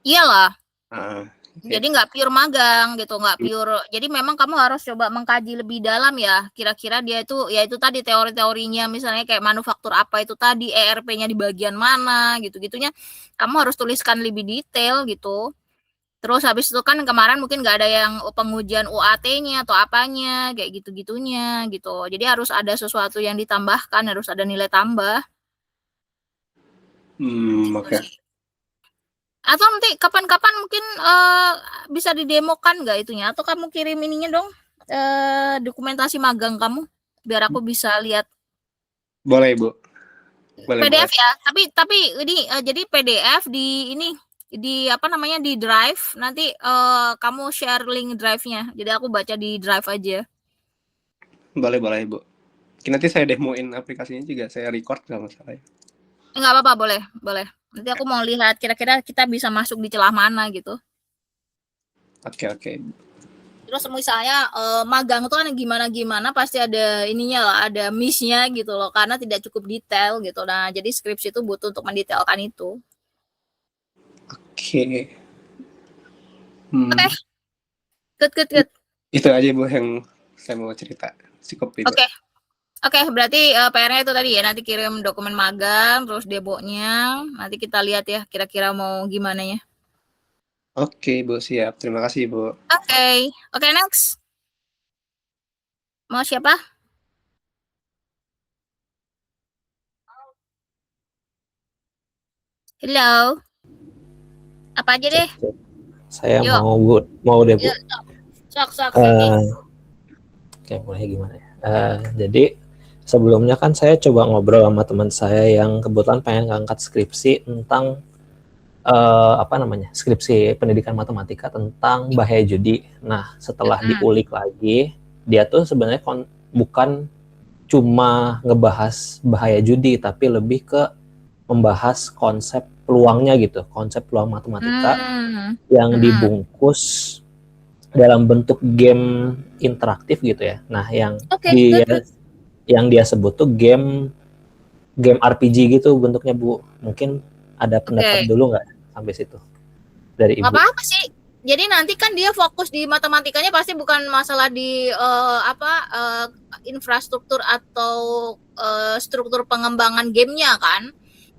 Iyalah. Jadi nggak pure magang gitu, nggak pure. Jadi memang kamu harus coba mengkaji lebih dalam ya. Kira-kira dia itu, ya itu tadi teori-teorinya, misalnya kayak manufaktur apa itu tadi, ERP-nya di bagian mana, gitu-gitunya. Kamu harus tuliskan lebih detail gitu. Terus habis itu kan kemarin mungkin nggak ada yang pengujian UAT-nya atau apanya, kayak gitu-gitunya gitu. Jadi harus ada sesuatu yang ditambahkan, harus ada nilai tambah. Oke. Atau nanti kapan-kapan mungkin bisa didemokan nggak itunya? Atau kamu kirim ininya dong, dokumentasi magang kamu, biar aku bisa lihat. Boleh, Bu. Boleh, PDF boleh. ya, tapi ini jadi PDF di ini, di apa namanya, di Drive, nanti kamu share link Drive-nya, jadi aku baca di Drive aja. Boleh, Bu. Nanti saya demoin aplikasinya juga, saya record nggak masalah ya? Nggak apa-apa, boleh. Nanti aku mau lihat kira-kira kita bisa masuk di celah mana gitu. Oke. Terus misalnya magang itu kan gimana pasti ada ininya lah, ada miss-nya gitu loh, karena tidak cukup detail gitu. Nah, jadi skripsi itu butuh untuk mendetailkan itu. Oke. Oke. Good. Itu aja, Bu, yang saya mau cerita. Cukup itu. Oke, berarti PR-nya itu tadi ya, nanti kirim dokumen magang, terus debonya, nanti kita lihat ya kira-kira mau gimana ya. Oke, Bu, siap. Terima kasih, Bu. Oke, next. Mau siapa? Hello. Apa aja deh? Saya Yuk. mau deh, Bu. Sok. Oke, mulai gimana ya? Jadi sebelumnya kan saya coba ngobrol sama teman saya yang kebetulan pengen ngangkat skripsi tentang skripsi pendidikan matematika tentang bahaya judi. Nah, setelah diulik lagi, dia tuh sebenarnya bukan cuma ngebahas bahaya judi, tapi lebih ke membahas konsep peluangnya gitu, konsep peluang matematika yang dibungkus dalam bentuk game interaktif gitu ya. Nah, yang dia sebut tuh game RPG gitu bentuknya, Bu. Mungkin ada pendapat dulu nggak sampai situ dari Ibu? Nggak apa-apa sih. Jadi nanti kan dia fokus di matematikanya, pasti bukan masalah di infrastruktur atau struktur pengembangan gamenya kan.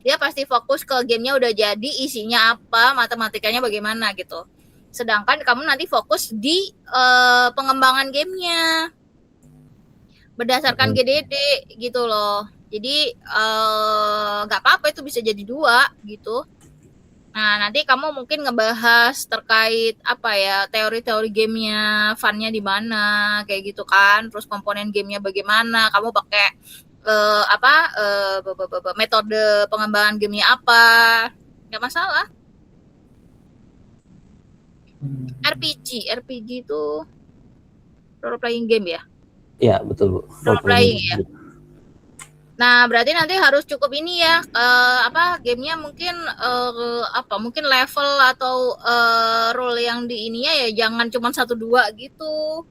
Dia pasti fokus ke gamenya udah jadi, isinya apa, matematikanya bagaimana gitu. Sedangkan kamu nanti fokus di pengembangan gamenya berdasarkan GDD gitu loh. Jadi nggak apa-apa, itu bisa jadi 2 gitu. Nah, nanti kamu mungkin ngebahas terkait teori-teori gamenya, funnya di mana, kayak gitu kan. Terus komponen gamenya bagaimana, kamu pakai metode pengembangan gamenya apa, nggak masalah. RPG itu role playing game ya? Iya, betul, Bu. Role playing ya. Nah, berarti nanti harus cukup ini ya, gamenya mungkin mungkin level atau role yang di ininya ya jangan cuma 1-2 gitu.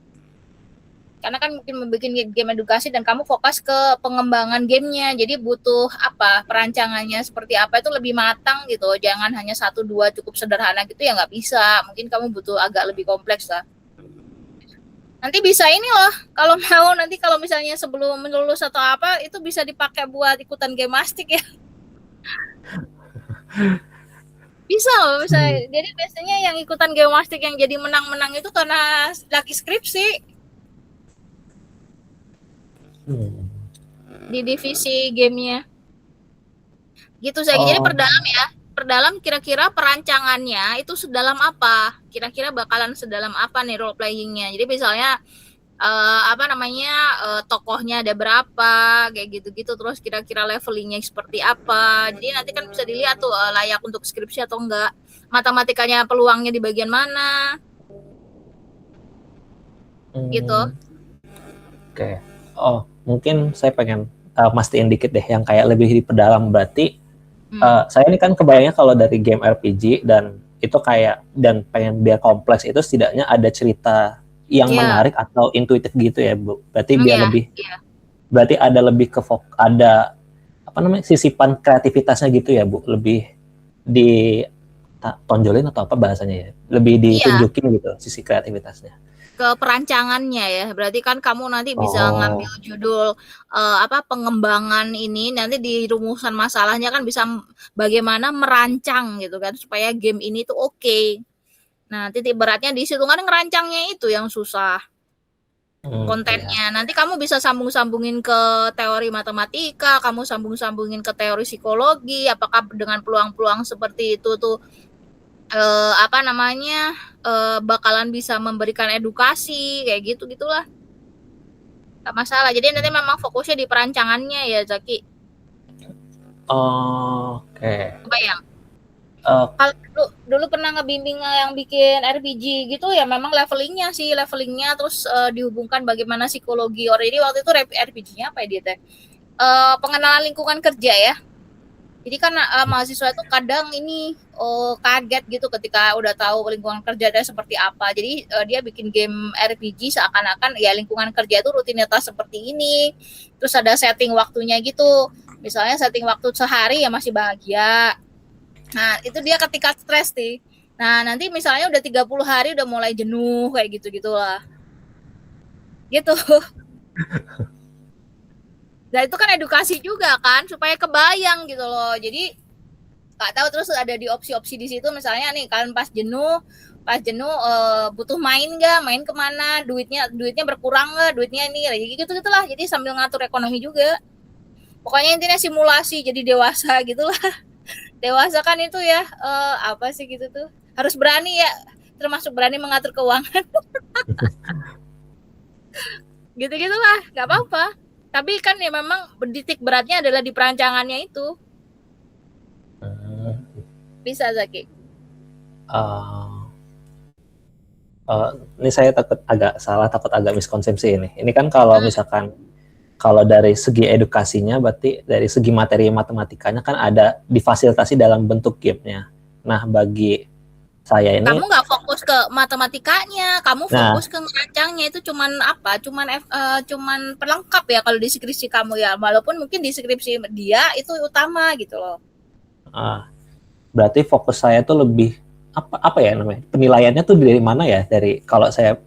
Karena kan mungkin membuat game edukasi dan kamu fokus ke pengembangan gamenya, jadi butuh perancangannya seperti apa itu lebih matang gitu. Jangan hanya 1-2 cukup sederhana gitu ya, nggak bisa. Mungkin kamu butuh agak lebih kompleks lah. Nanti bisa ini loh, kalau mau nanti kalau misalnya sebelum lulus atau apa, itu bisa dipakai buat ikutan Gameastic ya. Bisa loh, bisa. Jadi biasanya yang ikutan Gameastic yang jadi menang-menang itu karena lagi skripsi. Di divisi gamenya. Gitu saya. Jadi perdalam kira-kira perancangannya itu sedalam apa? Kira-kira bakalan sedalam apa nih role playing-nya? Jadi misalnya tokohnya ada berapa, kayak gitu-gitu. Terus kira-kira levelingnya seperti apa? Jadi nanti kan bisa dilihat tuh layak untuk skripsi atau enggak. Matematikanya peluangnya di bagian mana? Gitu. Oke. Oh, mungkin saya pengen mastiin dikit deh yang kayak lebih diperdalam. Berarti saya ini kan kebayangnya kalau dari game RPG dan itu kayak dan pengen biar kompleks itu setidaknya ada cerita yang menarik atau intuitif gitu ya, Bu. Berarti biar berarti ada lebih ada sisipan kreativitasnya gitu ya, Bu. Lebih tonjolin atau apa bahasanya ya? Lebih ditunjukin gitu sisi kreativitasnya. Ke perancangannya ya. Berarti kan kamu nanti bisa ngambil judul pengembangan ini, nanti di rumusan masalahnya kan bisa bagaimana merancang gitu kan supaya game ini tuh oke. Nah, titik beratnya di situ kan ngerancangnya itu yang susah. Kontennya. Nanti kamu bisa sambung-sambungin ke teori matematika, kamu sambung-sambungin ke teori psikologi, apakah dengan peluang-peluang seperti itu tuh bakalan bisa memberikan edukasi kayak gitulah. Gak masalah. Jadi nanti memang fokusnya di perancangannya ya, Zaki. Oke. Kebayang. Kalau dulu pernah ngebimbing yang bikin RPG gitu ya, memang levelingnya terus dihubungkan bagaimana psikologi. Jadi waktu itu RPG-nya apa ya dia teh? Pengenalan lingkungan kerja ya. Jadi kan mahasiswa itu kadang ini kaget gitu ketika udah tahu lingkungan kerjanya seperti apa. Jadi dia bikin game RPG seakan-akan ya lingkungan kerja itu rutinitas seperti ini. Terus ada setting waktunya gitu. Misalnya setting waktu sehari ya masih bahagia. Nah, itu dia ketika stres nih. Nah, nanti misalnya udah 30 hari udah mulai jenuh kayak gitu-gitulah. Gitu. Nah, itu kan edukasi juga kan supaya kebayang gitu loh. Jadi nggak tahu, terus ada di opsi-opsi di situ misalnya nih kalian pas jenuh butuh main kemana, duitnya berkurang nggak, duitnya ini gitu-gitulah. Jadi sambil ngatur ekonomi juga. Pokoknya intinya simulasi jadi dewasa gitulah. Dewasa kan itu ya apa sih gitu tuh, harus berani ya, termasuk berani mengatur keuangan. Gitu-gitulah, nggak apa-apa. Tapi kan ya memang titik beratnya adalah di perancangannya itu. Bisa, Zaki. Ini saya takut agak miskonsepsi ini. Ini kan kalau misalkan kalau dari segi edukasinya, berarti dari segi materi matematikanya kan ada difasilitasi dalam bentuk game-nya. Nah, bagi saya ini... Kamu nggak fokus ke matematikanya, kamu fokus ke ngerancangnya. Itu cuman pelengkap ya kalau di skripsi kamu ya. Walaupun mungkin di skripsi dia itu utama gitu loh. Berarti fokus saya tuh lebih, apa ya namanya? Penilaiannya tuh dari mana ya? Dari, kalau saya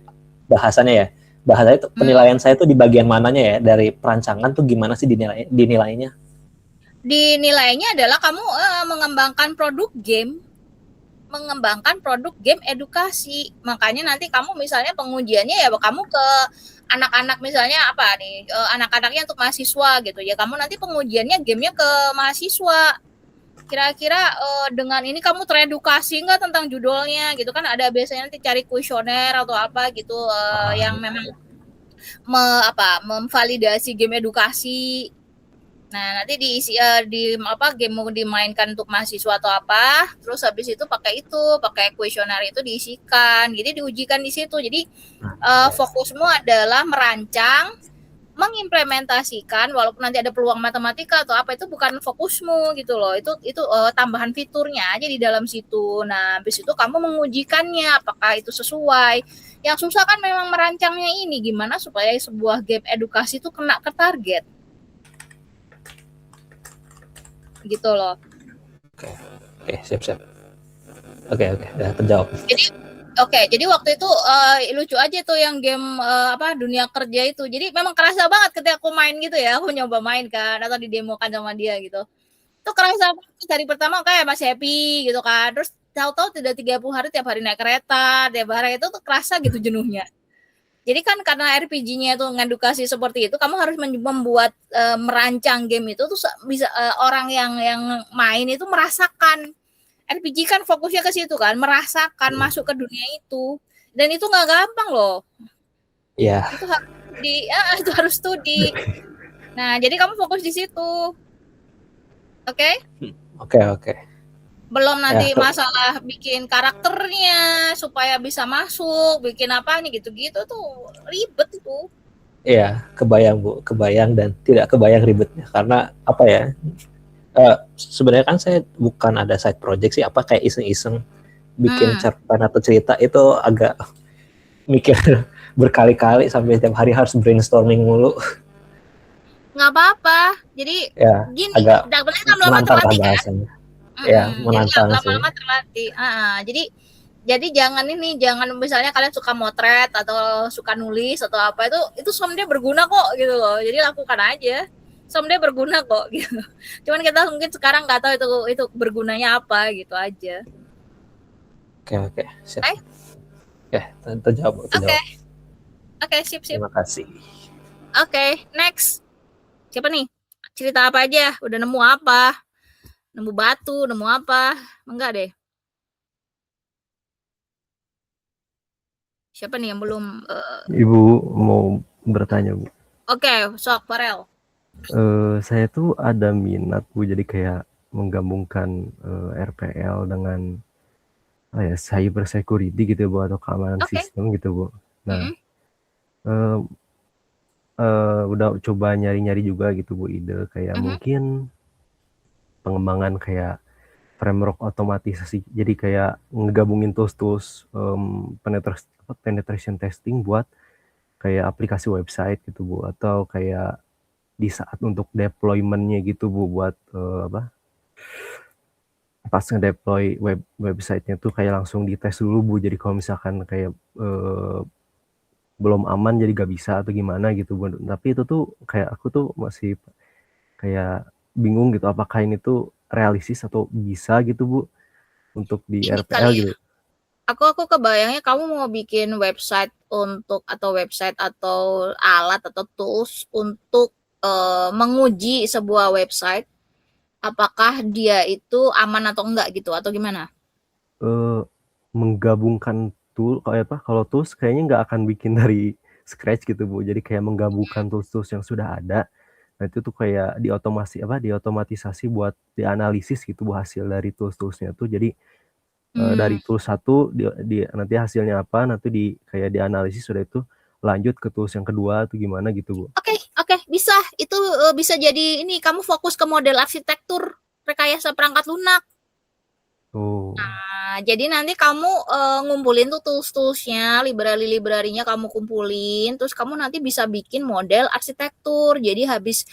bahasanya itu penilaian saya tuh di bagian mananya ya, dari perancangan tuh gimana sih dinilainya? Dinilainya adalah kamu mengembangkan produk game edukasi. Makanya nanti kamu misalnya pengujiannya ya kamu ke anak-anak misalnya apa nih, anak-anaknya untuk mahasiswa gitu ya, kamu nanti pengujiannya gamenya ke mahasiswa. Kira-kira dengan ini kamu teredukasi nggak tentang judulnya gitu kan, ada biasanya nanti cari kuesioner atau apa gitu yang memang memvalidasi game edukasi. Nah, nanti game mau dimainkan untuk mahasiswa atau apa, terus habis itu pakai kuesioner itu diisikan. Jadi diujikan di situ. Jadi fokusmu adalah merancang, mengimplementasikan, walaupun nanti ada peluang matematika atau apa, itu bukan fokusmu gitu loh. Itu tambahan fiturnya aja di dalam situ. Nah, habis itu kamu mengujikannya apakah itu sesuai. Yang susah kan memang merancangnya ini, gimana supaya sebuah game edukasi itu kena ke target. Gitu loh. Oke, siap. Oke, udah terjawab. Jadi waktu itu lucu aja tuh yang game dunia kerja itu. Jadi memang kerasa banget ketika aku main gitu ya, aku nyoba main kan atau didemokan sama dia gitu. Itu kerasa banget dari pertama kayak masih happy gitu kan. Terus tahu-tahu tidak 30 hari tiap hari naik kereta, tiap hari itu tuh kerasa gitu jenuhnya. Jadi kan karena RPG-nya itu ngedukasi seperti itu, kamu harus membuat merancang game itu tuh bisa orang yang main itu merasakan. RPG kan fokusnya ke situ kan, merasakan masuk ke dunia itu, dan itu nggak gampang loh. Iya. Itu harus studi. Nah, jadi kamu fokus di situ, oke? Oke. Belum nanti masalah bikin karakternya supaya bisa masuk, bikin apanya gitu-gitu tuh ribet itu. Iya, kebayang Bu, dan tidak kebayang ribetnya karena apa ya? Sebenarnya kan saya bukan ada side project sih, kayak iseng-iseng bikin cerpen atau cerita itu agak mikir berkali-kali sampai setiap hari harus brainstorming mulu. Nggak apa-apa, jadi ya, gini, agak kamu matematika. Ya, Jadi menantang sih. lama-lama terlatih. Jadi jangan misalnya kalian suka motret atau suka nulis atau apa itu someday berguna kok gitu loh. Jadi lakukan aja. Someday berguna kok gitu. Cuman kita mungkin sekarang nggak tahu itu bergunanya apa gitu aja. Oke, siap. Oke. Oke, terjawab. Oke, sip. Terima kasih. Oke, next. Siapa nih? Cerita apa aja? Udah nemu apa? Nemu batu, nemu apa? Enggak deh. Siapa nih yang belum? Ibu mau bertanya, Bu. Oke, sok Farel. Saya tuh ada minat, Bu, jadi kayak menggabungkan RPL dengan cyber security gitu ya, Bu, atau keamanan sistem gitu, Bu. Nah, udah coba nyari-nyari juga gitu, Bu, ide kayak mungkin pengembangan kayak framework otomatisasi, jadi kayak ngegabungin tools penetration testing buat kayak aplikasi website gitu, Bu, atau kayak di saat untuk deployment-nya gitu, Bu, buat pas ngedeploy website-nya tuh kayak langsung dites dulu, Bu, jadi kalau misalkan kayak belum aman jadi gak bisa atau gimana gitu, Bu. Tapi itu tuh kayak aku tuh masih kayak bingung gitu, apakah ini tuh realistis atau bisa gitu, Bu, untuk di Ini RPL kali gitu. Aku kebayangnya kamu mau bikin website atau alat atau tools untuk menguji sebuah website apakah dia itu aman atau enggak gitu atau gimana? Menggabungkan tool kalau tools kayaknya nggak akan bikin dari scratch gitu, Bu. Jadi kayak menggabungkan tools-tools yang sudah ada. Nah, itu tuh kayak diotomatisasi buat dianalisis gitu, Bu, hasil dari tools-toolsnya tuh. Jadi dari tool satu nanti hasilnya apa, nanti kayak dianalisis, sudah itu lanjut ke tools yang kedua atau gimana gitu, Bu. Oke, bisa. Itu bisa jadi ini kamu fokus ke model arsitektur rekayasa perangkat lunak. Nah, jadi nanti kamu ngumpulin tuh tools-toolsnya, library-nya kamu kumpulin, terus kamu nanti bisa bikin model arsitektur. Jadi habis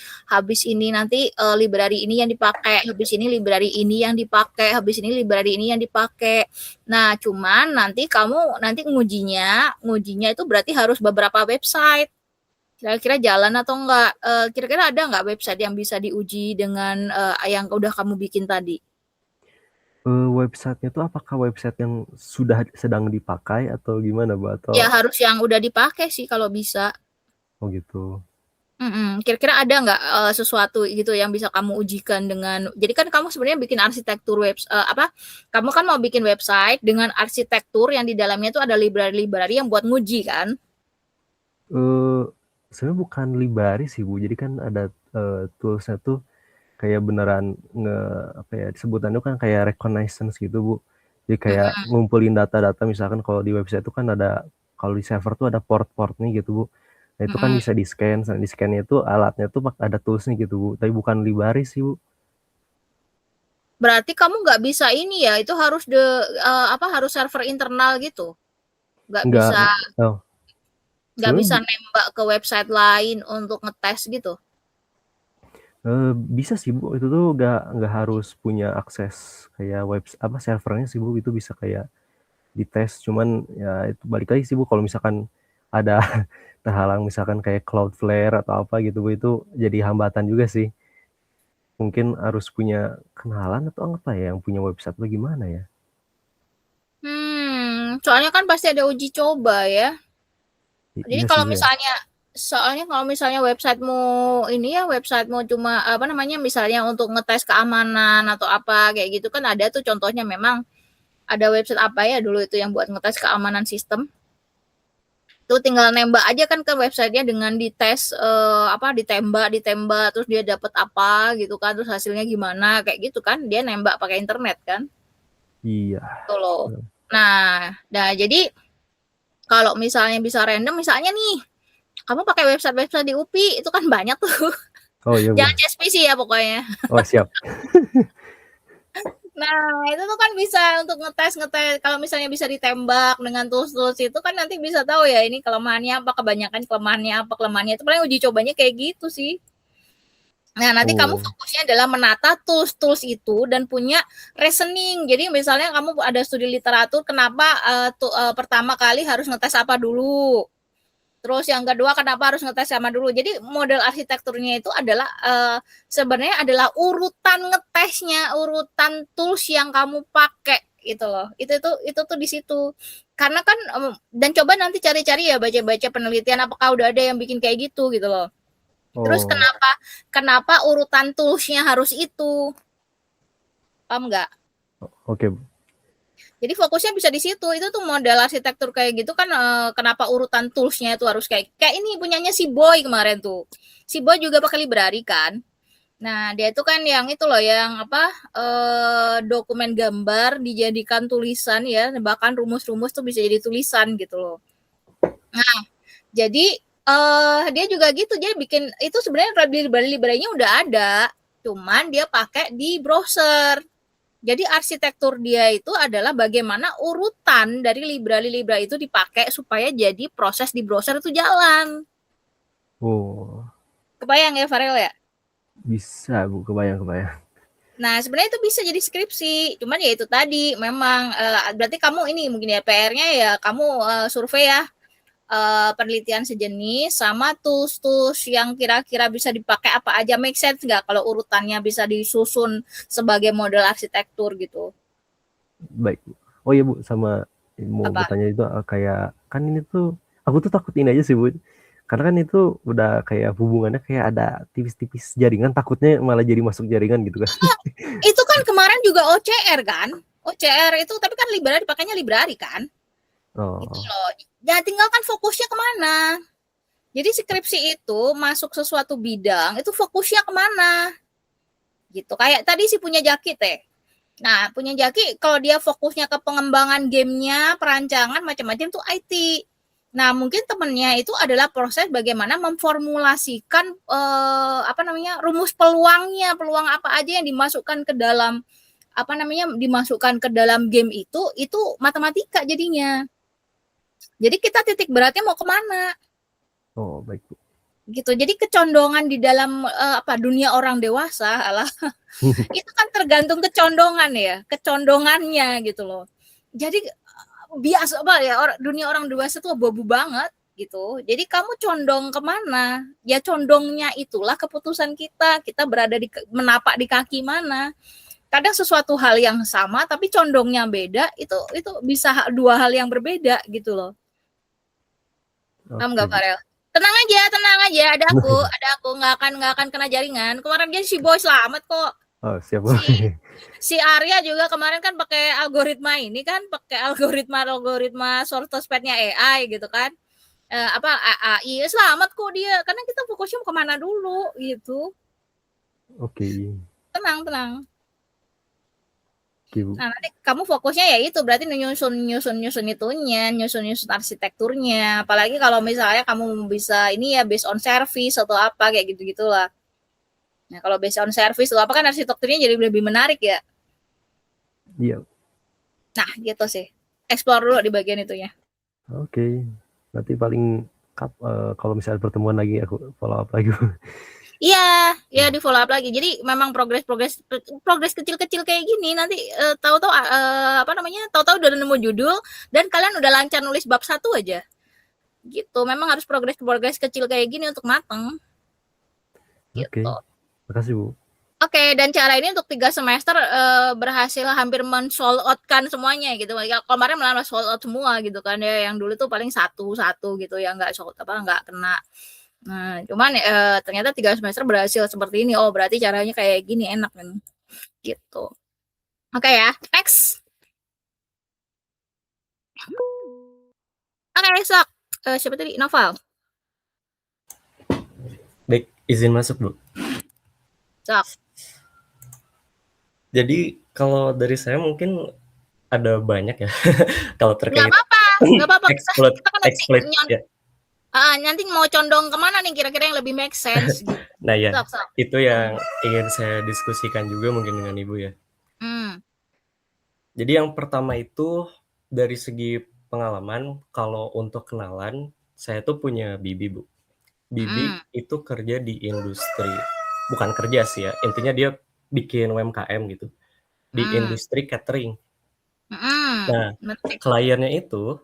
ini nanti library ini yang dipakai, habis ini library ini yang dipakai, habis ini library ini yang dipakai. Nah, cuman nanti kamu ngujinya itu berarti harus beberapa website. Kira-kira jalan atau enggak? Kira-kira ada enggak website yang bisa diuji dengan yang udah kamu bikin tadi? Website-nya tuh apakah website yang sudah sedang dipakai atau gimana, Bu? Atau Ya harus yang udah dipakai sih kalau bisa. Oh gitu. Kira-kira ada nggak sesuatu gitu yang bisa kamu ujikan dengan? Jadi kan kamu sebenarnya bikin arsitektur kamu kan mau bikin website dengan arsitektur yang di dalamnya tuh ada library yang buat nguji kan? Sebenarnya bukan library sih, Bu. Jadi kan ada tools-nya tuh kayak beneran sebutannya kan kayak reconnaissance gitu, Bu. Jadi kayak ngumpulin data-data, misalkan kalau di website itu kan kalau di server tuh ada port-portnya gitu, Bu. Nah, itu kan bisa di-scan. Nah, di-scan-nya itu alatnya tuh ada tools-nya gitu, Bu. Tapi bukan library sih, Bu. Berarti kamu nggak bisa ini ya, itu harus harus server internal gitu? Nggak bisa nembak ke website lain untuk ngetes gitu? Bisa sih, Bu. Itu tuh nggak harus punya akses kayak servernya sih, Bu. Itu bisa kayak dites. Cuman ya itu balik lagi sih, Bu. Kalau misalkan ada terhalang misalkan kayak Cloudflare atau apa gitu, Bu, itu jadi hambatan juga sih. Mungkin harus punya kenalan atau apa ya yang punya website atau gimana ya? Soalnya kan pasti ada uji coba ya. Jadi Iya kalau sih, misalnya websitemu cuma misalnya untuk ngetes keamanan atau apa kayak gitu kan ada tuh contohnya, memang ada website apa ya dulu itu yang buat ngetes keamanan sistem. Tuh tinggal nembak aja kan ke websitenya dengan dites ditembak terus dia dapat apa gitu kan, terus hasilnya gimana kayak gitu kan, dia nembak pakai internet kan. Iya. Tuh loh. Nah, jadi kalau misalnya bisa random, misalnya nih kamu pakai website di UPI itu kan banyak tuh. Oh iya, Bu. Jangan CSPC ya pokoknya. Oh, siap. Nah, itu tuh kan bisa untuk ngetes kalau misalnya bisa ditembak dengan tools itu kan nanti bisa tahu ya ini kelemahannya apa, kebanyakan kelemahannya apa, itu paling uji cobanya kayak gitu sih. Nah, nanti kamu Oh, fokusnya adalah menata tools-tools itu dan punya reasoning. Jadi misalnya kamu ada studi literatur, kenapa pertama kali harus ngetes apa dulu? Terus yang kedua, kenapa harus ngetes sama dulu? Jadi model arsitekturnya itu adalah sebenarnya adalah urutan ngetesnya, urutan tools yang kamu pakai gitu loh. Itu tuh di situ. Karena kan dan coba nanti cari-cari ya, baca-baca penelitian apakah udah ada yang bikin kayak gitu loh. Terus oh, kenapa urutan tools-nya harus itu? Paham nggak? oke Bu. Jadi fokusnya bisa di situ. Itu tuh model arsitektur kayak gitu kan kenapa urutan tools-nya itu harus kayak ini punyanya si Boy kemarin tuh. Si Boy juga pakai library kan. Nah, dia itu kan yang itu loh yang dokumen gambar dijadikan tulisan ya, bahkan rumus-rumus tuh bisa jadi tulisan gitu loh. Nah, jadi dia juga gitu, dia bikin itu sebenarnya library-nya udah ada, cuman dia pakai di browser. Jadi arsitektur dia itu adalah bagaimana urutan dari library itu dipakai supaya jadi proses di browser itu jalan. Oh, Kebayang ya Farel ya? bisa Bu, kebayang. Nah, sebenarnya itu bisa jadi skripsi, cuman ya itu tadi memang berarti kamu ini mungkin ya PR-nya ya kamu survei ya penelitian sejenis sama tools yang kira-kira bisa dipakai apa aja, make sense nggak kalau urutannya bisa disusun sebagai model arsitektur gitu. Baik Bu. Oh iya Bu, sama mau Apa? bertanya itu kayak kan ini tuh aku tuh takut ini aja sih Bu. Karena kan itu udah kayak hubungannya kayak ada tipis-tipis jaringan, takutnya malah jadi masuk jaringan gitu kan. Itu kan kemarin juga OCR kan? OCR itu tapi kan library pakainya library kan? Oh, Gitu loh. Ya tinggal kan fokusnya kemana. Jadi skripsi itu masuk sesuatu bidang itu fokusnya kemana? Gitu. Kayak tadi si punya Jaki teh. Nah, punya Jaki kalau dia fokusnya ke pengembangan gamenya, perancangan macam-macam tuh IT. Nah, mungkin temennya itu adalah proses bagaimana memformulasikan rumus peluangnya, peluang apa aja yang dimasukkan ke dalam dimasukkan ke dalam game itu matematika jadinya. Jadi kita titik beratnya mau kemana? oh baik Bu. Gitu. Jadi kecondongan di dalam dunia orang dewasa alah itu kan tergantung kecondongannya gitu loh. Jadi biasa dunia orang dewasa tuh abu-abu banget gitu. Jadi kamu condong kemana? Ya condongnya itulah keputusan kita berada menapak di kaki mana. Kadang sesuatu hal yang sama tapi condongnya beda, itu bisa dua hal yang berbeda gitu loh. Paham nggak Farel? Tenang aja, ada aku nggak akan kena jaringan. Kemarin dia si Boy selamat kok. Oh siap. Si Arya juga kemarin kan pakai algoritma sortospadnya AI gitu kan. AI selamat kok dia karena kita fokusnya mau kemana dulu gitu. Oke. Tenang. Oke, Bu. Nah, nanti kamu fokusnya ya itu berarti nyusun itunya, nyusun arsitekturnya. Apalagi kalau misalnya kamu bisa ini ya based on service atau apa kayak gitu-gitulah. Nah, kalau based on service atau apa kan arsitekturnya jadi lebih menarik ya. Iya. Nah, gitu sih. Explore dulu di bagian itunya. Oke. Nanti paling kalau misalnya pertemuan lagi aku follow up lagi. Iya, di follow up lagi. Jadi memang progres kecil-kecil kayak gini nanti tahu-tahu tahu-tahu udah nemu judul dan kalian udah lancar nulis bab 1 aja. Gitu. Memang harus progres kecil kayak gini untuk mateng. Gitu. Oke. Makasih, Bu. Oke, dan cara ini untuk 3 semester berhasil hampir men-sold out-kan semuanya gitu. Ya, kemarin malah sold out semua gitu kan ya. Yang dulu tuh paling satu gitu ya nggak kena. Nah, cuman ternyata 3 semester berhasil seperti ini. Oh, berarti caranya kayak gini enak kan. Gitu. Oke ya, next. Oke, sok. Siapa tadi? Novel. Baik, izin masuk, Bu. Sok. Jadi kalau dari saya mungkin ada banyak ya kalau terkait Nggak apa-apa. exploit ya. Nanti mau condong kemana nih kira-kira yang lebih make sense gitu. Nah ya, Sok. itu yang ingin saya diskusikan juga mungkin dengan Ibu ya. Jadi yang pertama itu dari segi pengalaman, kalau untuk kenalan, saya tuh punya bibi, Bu. Bibi itu kerja di industri bukan kerja sih ya, intinya dia bikin UMKM gitu di industri catering. Nah, menarik. kliennya itu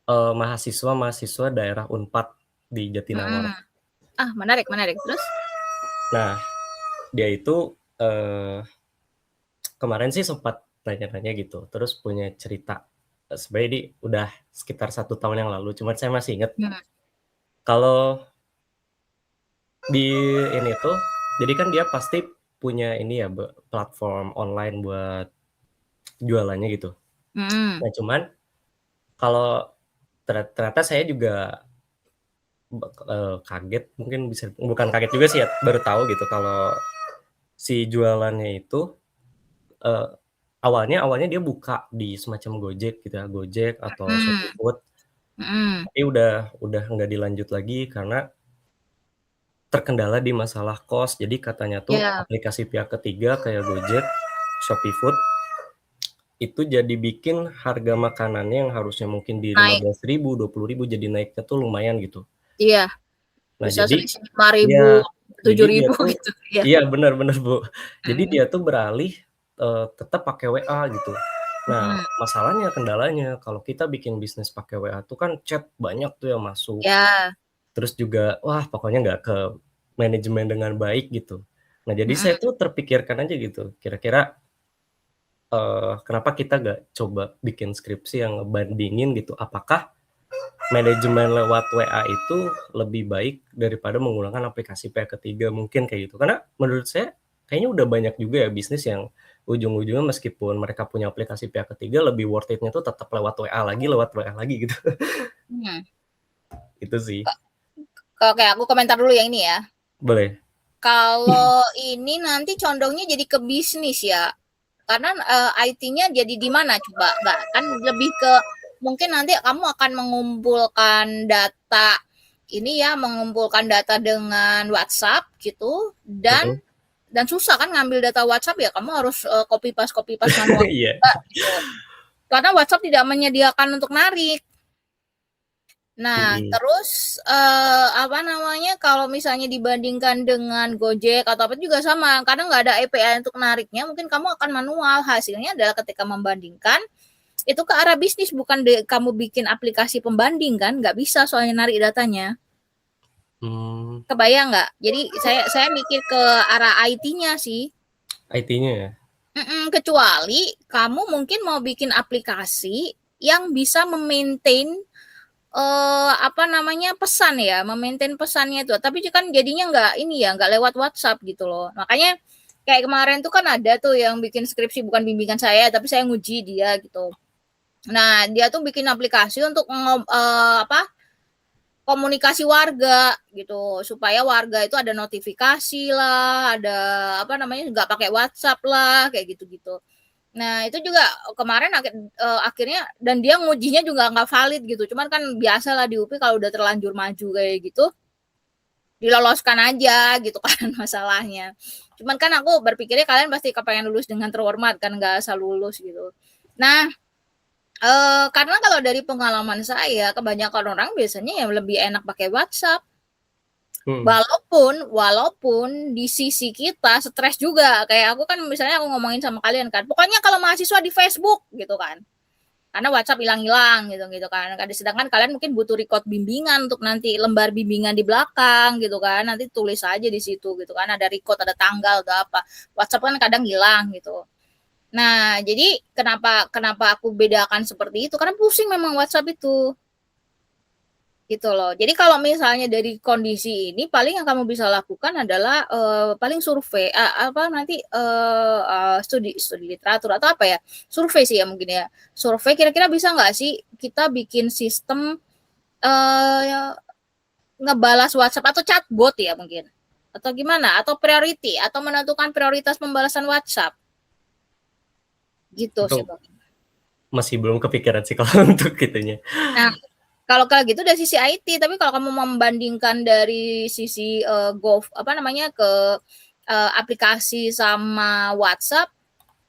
mahasiswa daerah Unpad di Jatinangor. Menarik. Terus? Nah, dia itu kemarin sih sempat nanya-nanya gitu, terus punya cerita. Sebenarnya ini udah sekitar 1 tahun yang lalu, cuman saya masih inget kalau di ini tuh, jadi kan dia pasti punya ini ya, platform online buat jualannya gitu. Nah, cuman kalau ternyata saya juga kaget, mungkin bukan kaget juga sih ya, baru tahu gitu kalau si jualannya itu awalnya dia buka di semacam Gojek gitu ya, Gojek atau Shopee Food. Tapi udah nggak dilanjut lagi karena terkendala di masalah cost. Jadi katanya tuh aplikasi pihak ketiga kayak Gojek, Shopee Food itu jadi bikin harga makanannya yang harusnya mungkin di Naik. 15.000, 20.000 jadi naiknya tuh lumayan gitu. Iya. Nah, Bisa jadi selisih 5.000, iya, jadi 7.000 dia tuh gitu. Iya. iya benar Bu. Jadi dia tuh beralih tetap pakai WA gitu. Nah, masalahnya kendalanya kalau kita bikin bisnis pakai WA tuh kan chat banyak tuh yang masuk. Ya. Terus juga wah pokoknya nggak ke manajemen dengan baik gitu. Nah, jadi saya tuh terpikirkan aja gitu, kira-kira kenapa kita nggak coba bikin skripsi yang ngebandingin gitu, apakah manajemen lewat WA itu lebih baik daripada menggunakan aplikasi pihak ketiga, mungkin kayak gitu. Karena menurut saya kayaknya udah banyak juga ya bisnis yang ujung-ujungnya meskipun mereka punya aplikasi pihak ketiga, lebih worth it-nya tuh tetap lewat WA lagi gitu. Itu sih. Oke, aku komentar dulu yang ini ya. Boleh. Kalau ini nanti condongnya jadi ke bisnis ya. Karena IT-nya jadi di mana coba? Nggak, kan lebih ke mungkin nanti kamu akan mengumpulkan data ini ya, mengumpulkan data dengan WhatsApp gitu, dan susah kan ngambil data WhatsApp ya, kamu harus copy paste manual Iya. juga gitu. Karena WhatsApp tidak menyediakan untuk narik. Nah, terus kalau misalnya dibandingkan dengan Gojek atau apa juga sama, karena nggak ada API untuk nariknya, mungkin kamu akan manual. Hasilnya adalah ketika membandingkan itu ke arah bisnis, bukan kamu bikin aplikasi pembanding kan, nggak bisa soalnya narik datanya. Kebayang nggak? Jadi saya mikir ke arah IT-nya sih. IT-nya ya? Kecuali kamu mungkin mau bikin aplikasi yang bisa memaintain pesan ya, memaintain pesannya itu. Tapi kan jadinya nggak lewat WhatsApp gitu loh. Makanya kayak kemarin tuh kan ada tuh yang bikin skripsi, bukan bimbingan saya, tapi saya nguji dia gitu. Nah, dia tuh bikin aplikasi untuk komunikasi warga gitu, supaya warga itu ada notifikasi lah, ada nggak pakai WhatsApp lah, kayak gitu-gitu. Nah, itu juga kemarin akhirnya, dan dia ngujinya juga nggak valid gitu. Cuman kan biasalah di UPI kalau udah terlanjur maju kayak gitu, diloloskan aja gitu kan masalahnya. Cuman kan aku berpikirnya kalian pasti kepengen lulus dengan terhormat kan, nggak asal lulus gitu. Nah, karena kalau dari pengalaman saya, kebanyakan orang biasanya yang lebih enak pakai WhatsApp. Walaupun di sisi kita stres juga, kayak aku kan misalnya aku ngomongin sama kalian kan, pokoknya kalau mahasiswa di Facebook gitu kan, karena WhatsApp hilang-hilang gitu kan. Sedangkan kalian mungkin butuh record bimbingan untuk nanti lembar bimbingan di belakang gitu kan, nanti tulis aja di situ gitu kan, ada record, ada tanggal, ada apa. WhatsApp kan kadang hilang gitu. Nah, jadi kenapa aku bedakan seperti itu, karena pusing memang WhatsApp itu. Gitu loh. Jadi kalau misalnya dari kondisi ini, paling yang kamu bisa lakukan adalah paling survei studi literatur atau apa ya, survei sih ya mungkin ya. Survei kira-kira bisa nggak sih kita bikin sistem ngebalas WhatsApp atau chatbot ya mungkin, atau gimana, atau priority, atau menentukan prioritas pembalasan WhatsApp gitu sih Bang. Masih belum kepikiran sih kalau untuk gitunya. Nah, kalau kayak gitu dari sisi IT, tapi kalau kamu membandingkan dari sisi aplikasi sama WhatsApp,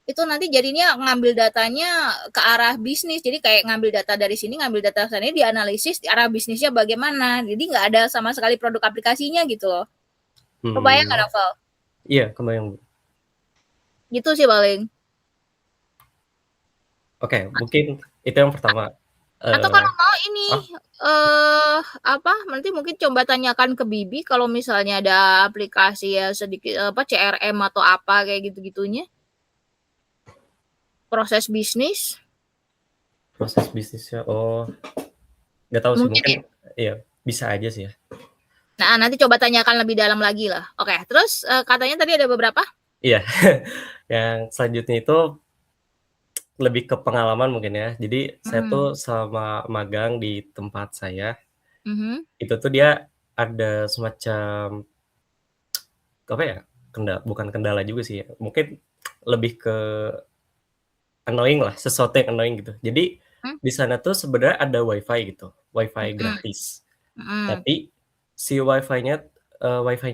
itu nanti jadinya ngambil datanya ke arah bisnis. Jadi kayak ngambil data dari sini, ngambil data sana, dianalisis di arah bisnisnya bagaimana. Jadi nggak ada sama sekali produk aplikasinya gitu loh. Kebayang nggak, Novel? Iya, kebayang, Bu. Gitu sih paling. Oke, mungkin itu yang pertama. Atau kalau mau ini, nanti mungkin coba tanyakan ke Bibi kalau misalnya ada aplikasi ya sedikit CRM atau apa kayak gitu-gitunya. Proses bisnis. Proses bisnisnya, nggak tahu sih, Mungkin mungkin ya bisa aja sih ya. Nah, nanti coba tanyakan lebih dalam lagi lah. Oke, terus katanya tadi ada beberapa? Iya, yang selanjutnya itu lebih ke pengalaman mungkin ya. Jadi saya tuh selama magang di tempat saya, itu tuh dia ada semacam apa ya? Bukan kendala juga sih ya. Mungkin lebih ke annoying lah, sesuatu yang annoying gitu. Jadi di sana tuh sebenarnya ada WiFi gitu, WiFi gratis. Tapi si WiFi-nya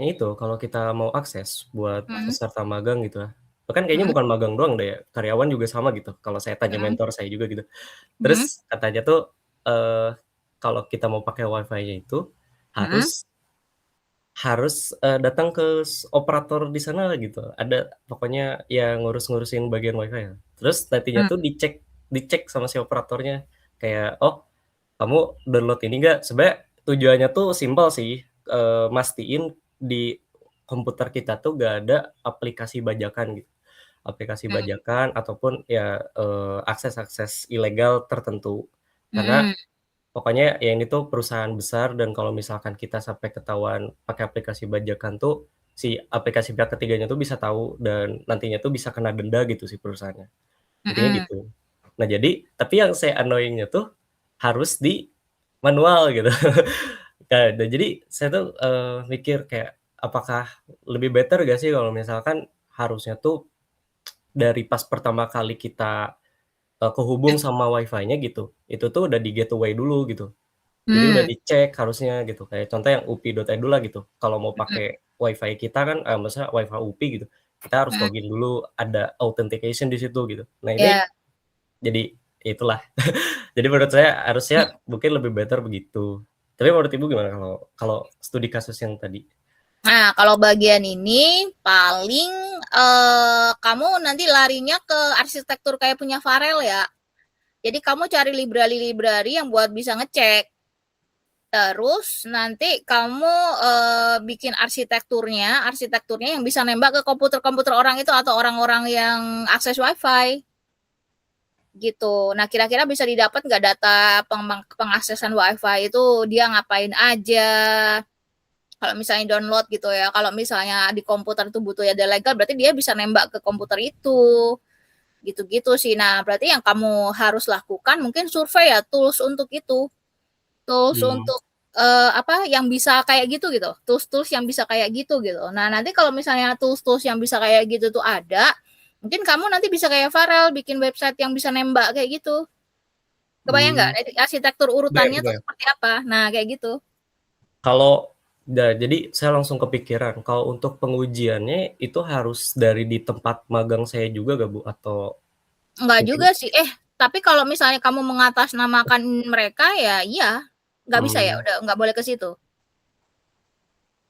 itu kalau kita mau akses buat peserta magang gitu ya. Bahkan kayaknya bukan magang doang deh ya, karyawan juga sama gitu. Kalau saya tanya mentor saya juga gitu. Terus katanya tuh kalau kita mau pakai WiFi-nya itu harus datang ke operator di sana gitu. Ada pokoknya yang ngurus-ngurusin bagian WiFi ya. Terus nantinya tuh dicek sama si operatornya kayak, "Oh, kamu download ini nggak?" Sebenarnya tujuannya tuh simpel sih, mastiin di komputer kita tuh nggak ada aplikasi bajakan gitu. Aplikasi bajakan ataupun ya, akses-akses ilegal tertentu. Karena pokoknya ya ini tuh perusahaan besar dan kalau misalkan kita sampai ketahuan pakai aplikasi bajakan tuh, si aplikasi pihak ketiganya tuh bisa tahu dan nantinya tuh bisa kena denda gitu si perusahaannya, intinya gitu. Nah jadi tapi yang saya annoying-nya tuh harus di manual gitu. Nah jadi saya tuh, mikir kayak apakah lebih better gak sih kalau misalkan harusnya tuh dari pas pertama kali kita, kehubung sama WiFi-nya gitu, itu tuh udah di gateway dulu gitu. Jadi udah dicek harusnya gitu, kayak contoh yang UPI.edu lah gitu. Kalau mau pakai WiFi kita kan, maksudnya WiFi UPI gitu, kita harus login dulu, ada authentication di situ gitu. Nah ini jadi ya itulah. Jadi menurut saya harusnya mungkin lebih better begitu. Tapi menurut Ibu gimana kalau studi kasus yang tadi? Nah, kalau bagian ini paling kamu nanti larinya ke arsitektur kayak punya Farel ya. Jadi kamu cari library yang buat bisa ngecek. Terus nanti kamu bikin arsitekturnya yang bisa nembak ke komputer-komputer orang itu atau orang-orang yang akses WiFi. Gitu. Nah, kira-kira bisa didapat nggak data pengaksesan WiFi itu dia ngapain aja? Kalau misalnya download gitu ya, kalau misalnya di komputer itu butuh ada legal, berarti dia bisa nembak ke komputer itu. Gitu-gitu sih. Nah, berarti yang kamu harus lakukan mungkin survei ya, tools untuk itu. Tools untuk yang bisa kayak gitu. Tools-tools yang bisa kayak gitu. Nah, nanti kalau misalnya tools-tools yang bisa kayak gitu tuh ada, mungkin kamu nanti bisa kayak Farel bikin website yang bisa nembak kayak gitu. Kebayang nggak arsitektur urutannya tuh seperti apa? Nah, kayak gitu. Jadi saya langsung kepikiran, kalau untuk pengujiannya itu harus dari di tempat magang saya juga gak Bu? Atau Enggak juga sih. Tapi kalau misalnya kamu mengatasnamakan mereka ya iya. Nggak bisa ya, udah nggak boleh ke situ.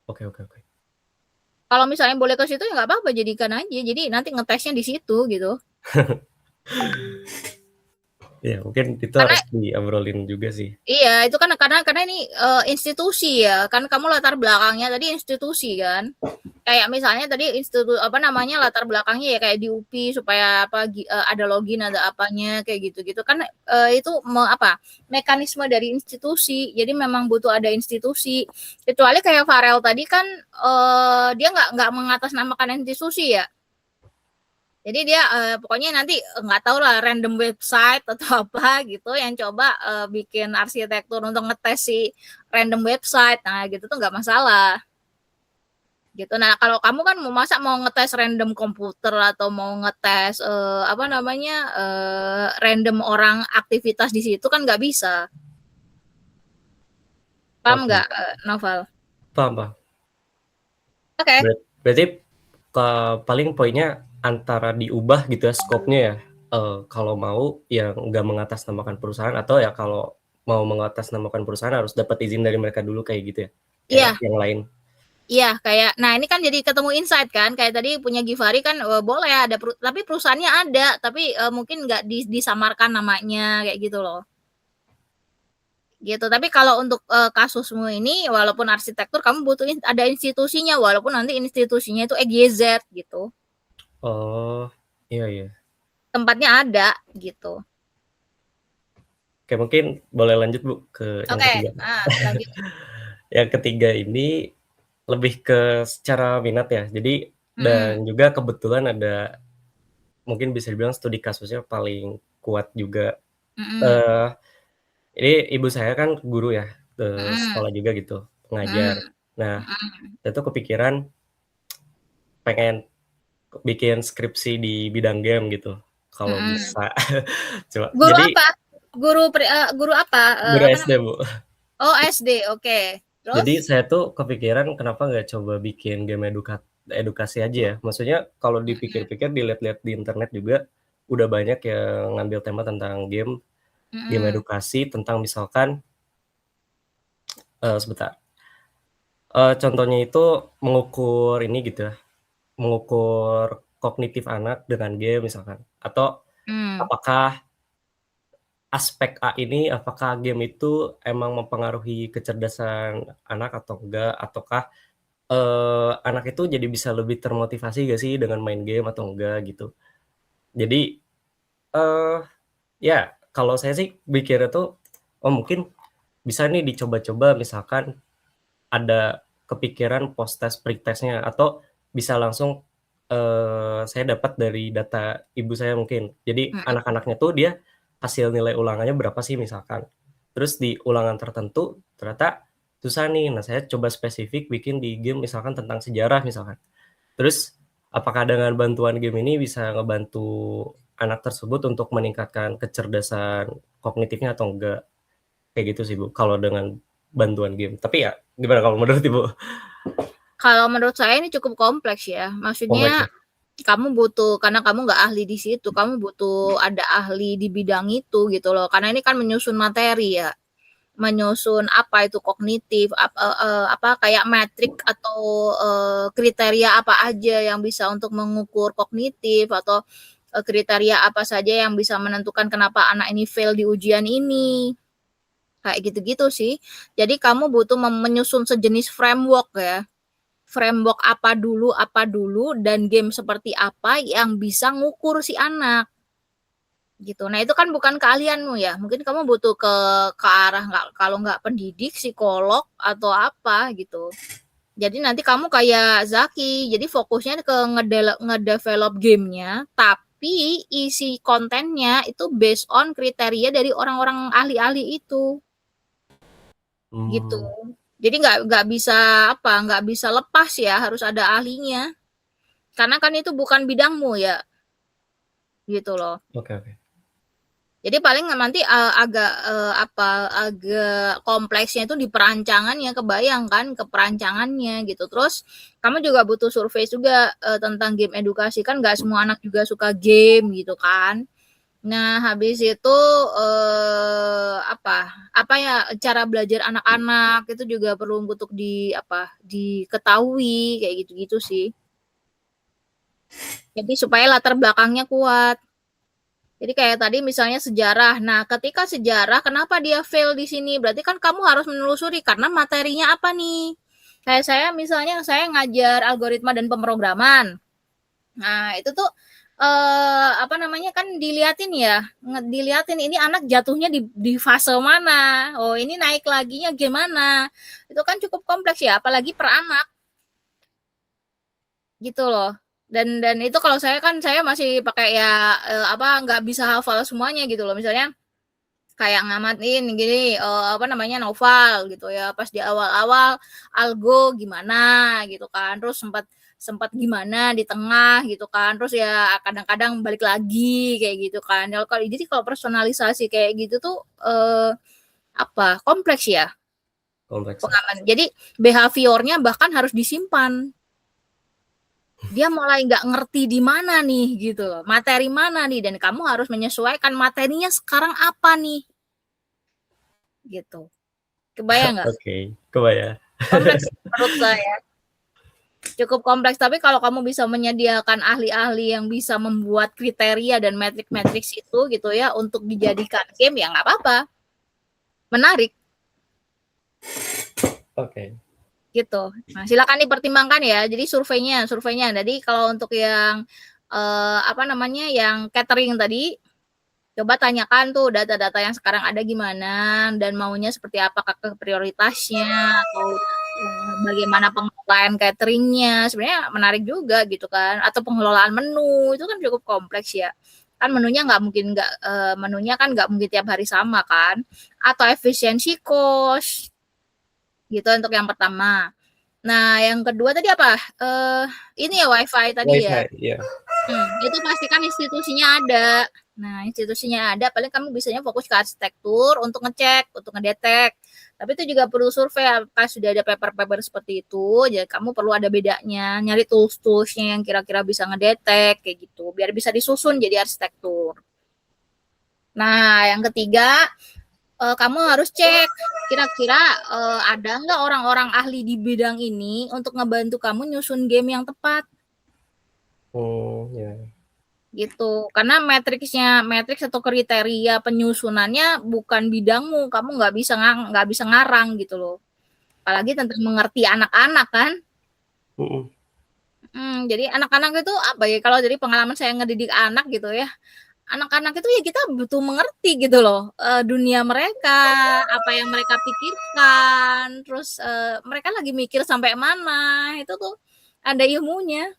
Oke. Kalau misalnya boleh ke situ ya nggak apa-apa, jadikan aja. Jadi nanti ngetesnya di situ gitu. Ya mungkin itu harus diobrolin juga sih. Iya, itu kan karena ini institusi ya. Kan kamu latar belakangnya tadi institusi kan. Kayak misalnya tadi latar belakangnya ya kayak di UPI supaya ada login, ada apanya kayak gitu-gitu kan itu mekanisme dari institusi. Jadi memang butuh ada institusi. Kecuali kayak Farel tadi kan dia nggak mengatasnamakan institusi ya. Jadi dia pokoknya nanti nggak tahu lah random website atau apa gitu yang coba bikin arsitektur untuk ngetes si random website. Nah gitu tuh nggak masalah. Gitu. Nah kalau kamu kan mau ngetes random komputer atau mau ngetes random orang aktivitas di situ kan nggak bisa. Paham nggak, Novel? Paham. Oke. Berarti paling poinnya antara diubah gitu ya skopnya ya, kalau mau ya nggak mengatasnamakan perusahaan atau ya kalau mau mengatasnamakan perusahaan harus dapat izin dari mereka dulu kayak gitu ya? Iya. Yang lain. Iya, kayak nah ini kan jadi ketemu insight kan, kayak tadi punya Givari kan, boleh ada tapi perusahaannya ada, tapi, mungkin nggak disamarkan namanya, kayak gitu loh. Gitu, tapi kalau untuk, kasusmu ini walaupun arsitektur kamu butuh ada institusinya, walaupun nanti institusinya itu EGZ gitu. Oh, iya. Tempatnya ada, gitu. Oke, mungkin boleh lanjut Bu ke yang Oke, ketiga. lanjut. Yang ketiga ini lebih ke secara minat ya. Jadi dan juga kebetulan ada mungkin bisa dibilang studi kasusnya paling kuat juga. Ini ibu saya kan guru ya, sekolah juga gitu, pengajar. Nah, saya tuh kepikiran pengen bikin skripsi di bidang game gitu, kalau bisa. Coba. Guru Jadi apa? Guru apa? guru Apa SD, namanya? Bu. Oh, SD, oke. Jadi Terus? saya tuh kepikiran kenapa nggak coba bikin game edukasi aja ya. Maksudnya kalau dipikir-pikir, dilihat-lihat di internet juga udah banyak yang ngambil tema tentang game edukasi, tentang misalkan sebentar. Contohnya itu mengukur ini gitu ya, mengukur kognitif anak dengan game misalkan, atau apakah aspek A ini, apakah game itu emang mempengaruhi kecerdasan anak atau enggak, ataukah anak itu jadi bisa lebih termotivasi gak sih dengan main game atau enggak gitu. Jadi, ya kalau saya sih mikirnya tuh, oh mungkin bisa nih dicoba-coba misalkan ada kepikiran post-test, pre-test-nya, atau bisa langsung, saya dapat dari data ibu saya mungkin. Jadi anak-anaknya tuh dia hasil nilai ulangannya berapa sih misalkan. Terus di ulangan tertentu ternyata susah nih. Nah, saya coba spesifik bikin di game misalkan tentang sejarah misalkan. Terus apakah dengan bantuan game ini bisa ngebantu anak tersebut untuk meningkatkan kecerdasan kognitifnya atau enggak? Kayak gitu sih, Bu, kalau dengan bantuan game. Tapi ya gimana kalau menurut Ibu? Kalau menurut saya ini cukup kompleks ya. Maksudnya kamu butuh, karena kamu nggak ahli di situ, kamu butuh ada ahli di bidang itu gitu loh. Karena ini kan menyusun materi ya, menyusun apa itu kognitif, apa kayak metrik atau kriteria apa aja yang bisa untuk mengukur kognitif, atau kriteria apa saja yang bisa menentukan kenapa anak ini fail di ujian ini. Kayak gitu-gitu sih. Jadi kamu butuh menyusun sejenis framework ya. Framework apa dulu, dan game seperti apa yang bisa ngukur si anak. Gitu. Nah, itu kan bukan keahlianmu ya. Mungkin kamu butuh ke arah kalau nggak pendidik, psikolog atau apa gitu. Jadi nanti kamu kayak Zaki. Jadi fokusnya ke ngedevelop gamenya, tapi isi kontennya itu based on kriteria dari orang-orang ahli-ahli itu. Gitu. Jadi nggak bisa lepas ya, harus ada ahlinya. Karena kan itu bukan bidangmu ya. Gitu loh. Oke. Jadi paling nanti agak kompleksnya itu di perancangannya, kebayang kan ke perancangannya gitu. Terus kamu juga butuh survei juga tentang game edukasi, kan nggak semua anak juga suka game gitu kan. Nah, habis itu apa ya, cara belajar anak-anak itu juga perlu untuk diketahui kayak gitu-gitu sih. Jadi supaya latar belakangnya kuat. Jadi kayak tadi misalnya sejarah. Nah, ketika sejarah kenapa dia fail di sini? Berarti kan kamu harus menelusuri karena materinya apa nih? Kayak saya misalnya saya ngajar algoritma dan pemrograman. Nah, itu tuh kan diliatin ini anak jatuhnya di fase mana, oh ini naik laginya gimana, itu kan cukup kompleks ya, apalagi per anak gitu loh. Dan itu kalau saya masih pakai ya nggak bisa hafal semuanya gitu loh. Misalnya kayak ngamatin gini novel gitu ya, pas di awal-awal algo gimana gitu kan, terus sempat gimana di tengah gitu kan, terus ya kadang-kadang balik lagi kayak gitu kan. Jadi kalau personalisasi kayak gitu tuh kompleks ya pengaman. Jadi behaviornya bahkan harus disimpan. Dia mulai nggak ngerti di mana nih gitu loh, materi mana nih, dan kamu harus menyesuaikan materinya sekarang apa nih gitu. Kebayang nggak? Oke, kebayang. Kompleks menurut saya. Cukup kompleks, tapi kalau kamu bisa menyediakan ahli-ahli yang bisa membuat kriteria dan matriks itu gitu ya untuk dijadikan game, ya nggak apa-apa. Menarik. Oke. Gitu. Nah, silakan dipertimbangkan ya. Jadi surveinya. Jadi kalau untuk yang yang catering tadi, coba tanyakan tuh data-data yang sekarang ada gimana dan maunya seperti apa ke prioritasnya atau bagaimana pengelolaan cateringnya. Sebenarnya menarik juga gitu kan. Atau pengelolaan menu itu kan cukup kompleks ya. Kan menunya kan nggak mungkin tiap hari sama kan. Atau efisiensi cost gitu untuk yang pertama. Nah, yang kedua tadi apa? Ini ya WiFi tadi ya. Iya. Itu pastikan institusinya ada. Nah, institusinya ada, paling kamu bisanya fokus ke arsitektur untuk ngecek, untuk ngedetek. Tapi itu juga perlu survei apakah sudah ada paper-paper seperti itu. Jadi kamu perlu ada bedanya, nyari tools-toolsnya yang kira-kira bisa ngedetek kayak gitu, biar bisa disusun jadi arsitektur. Nah, yang ketiga, kamu harus cek kira-kira ada nggak orang-orang ahli di bidang ini untuk ngebantu kamu nyusun game yang tepat. Ya. Gitu, karena matriks atau kriteria penyusunannya bukan bidangmu, kamu nggak bisa ngarang gitu loh. Apalagi tentang mengerti anak-anak kan. Jadi anak-anak itu apa ya, kalau dari pengalaman saya ngedidik anak gitu ya, anak-anak itu ya kita butuh mengerti gitu loh, dunia mereka, apa yang mereka pikirkan, terus mereka lagi mikir sampai mana, itu tuh ada ilmunya.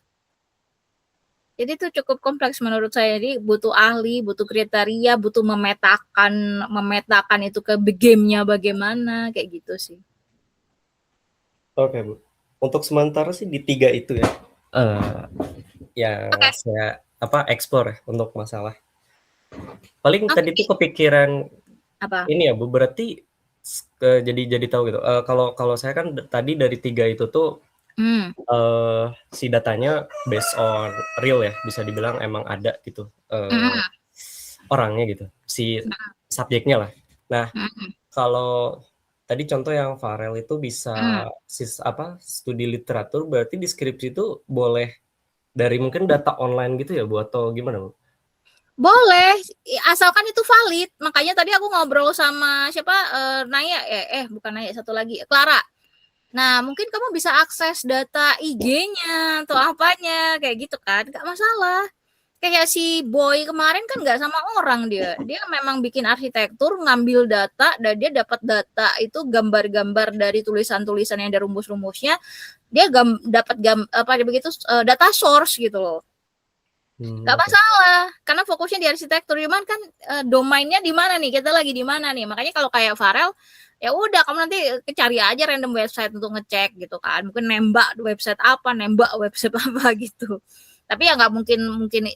Jadi itu cukup kompleks menurut saya. Jadi butuh ahli, butuh kriteria, butuh memetakan itu ke game-nya bagaimana, kayak gitu sih. Oke, Bu. Untuk sementara sih di 3 itu ya. Yang saya explore ya untuk masalah. Paling tadi tuh kepikiran apa? Ini ya, Bu, berarti jadi tahu gitu. Kalau saya kan tadi dari 3 itu tuh si datanya based on real ya, bisa dibilang emang ada gitu orangnya gitu, si subjeknya lah. Nah, kalau tadi contoh yang Farel itu bisa studi literatur, berarti di skripsi itu boleh dari mungkin data online gitu ya Bu, atau gimana Bu? Boleh, asalkan itu valid. Makanya tadi aku ngobrol sama siapa, Naya, bukan Naya, satu lagi, Clara. Nah, mungkin kamu bisa akses data IG-nya atau apanya, kayak gitu kan, nggak masalah. Kayak si Boy kemarin kan nggak sama orang dia memang bikin arsitektur, ngambil data, dan dia dapat data itu gambar-gambar dari tulisan-tulisan yang ada rumus-rumusnya, dia dapat data source gitu loh. Nggak masalah, karena fokusnya di arsitektur. Cuman kan domainnya di mana nih, kita lagi di mana nih. Makanya kalau kayak Farel, ya udah kamu nanti cari aja random website untuk ngecek gitu kan. Mungkin nembak website apa gitu. Tapi ya nggak mungkin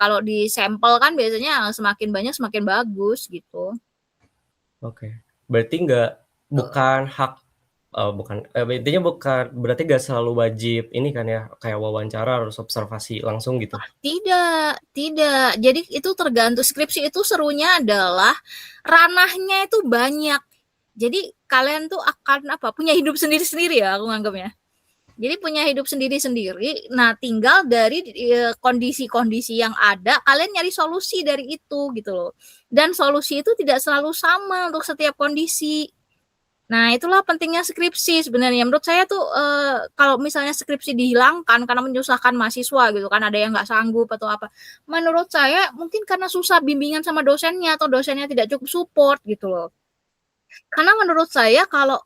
kalau di sampel kan biasanya semakin banyak semakin bagus gitu. Oke. Berarti bukan hak intinya bukan berarti nggak selalu wajib ini kan ya, kayak wawancara harus observasi langsung gitu. Tidak. Jadi itu tergantung, skripsi itu serunya adalah ranahnya itu banyak. Jadi kalian tuh akan punya hidup sendiri-sendiri ya, aku nganggapnya. Jadi punya hidup sendiri-sendiri. Nah, tinggal dari kondisi-kondisi yang ada, kalian nyari solusi dari itu gitu loh. Dan solusi itu tidak selalu sama untuk setiap kondisi. Nah, itulah pentingnya skripsi sebenarnya. Menurut saya tuh kalau misalnya skripsi dihilangkan karena menyusahkan mahasiswa gitu kan, ada yang nggak sanggup atau apa. Menurut saya mungkin karena susah bimbingan sama dosennya atau dosennya tidak cukup support gitu loh. Karena menurut saya kalau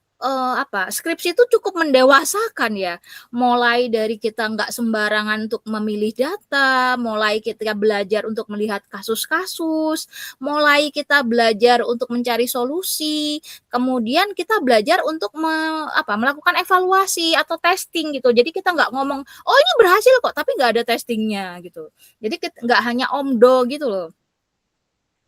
skripsi itu cukup mendewasakan ya. Mulai dari kita nggak sembarangan untuk memilih data, mulai kita belajar untuk melihat kasus-kasus, mulai kita belajar untuk mencari solusi, kemudian kita belajar untuk melakukan evaluasi atau testing gitu. Jadi kita nggak ngomong, oh ini berhasil kok, tapi nggak ada testingnya gitu. Jadi nggak hanya omdo gitu loh.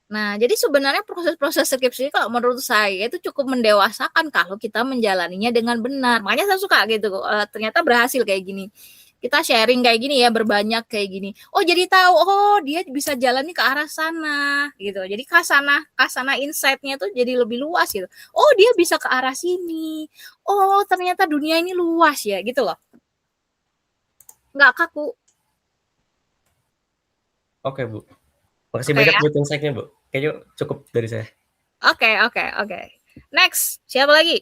Nah, jadi sebenarnya proses-proses skripsi kalau menurut saya itu cukup mendewasakan kalau kita menjalaninya dengan benar. Makanya saya suka gitu, ternyata berhasil kayak gini. Kita sharing kayak gini ya, berbanyak kayak gini. Oh, jadi tahu, oh dia bisa jalani ke arah sana gitu. Jadi kasana insight-nya tuh jadi lebih luas gitu. Oh, dia bisa ke arah sini. Oh, ternyata dunia ini luas ya gitu loh. nggak kaku. Oke, Bu. Makasih Oke banyak ya. buat insight-nya, Bu. Kayaknya cukup dari saya. Oke. Next, siapa lagi?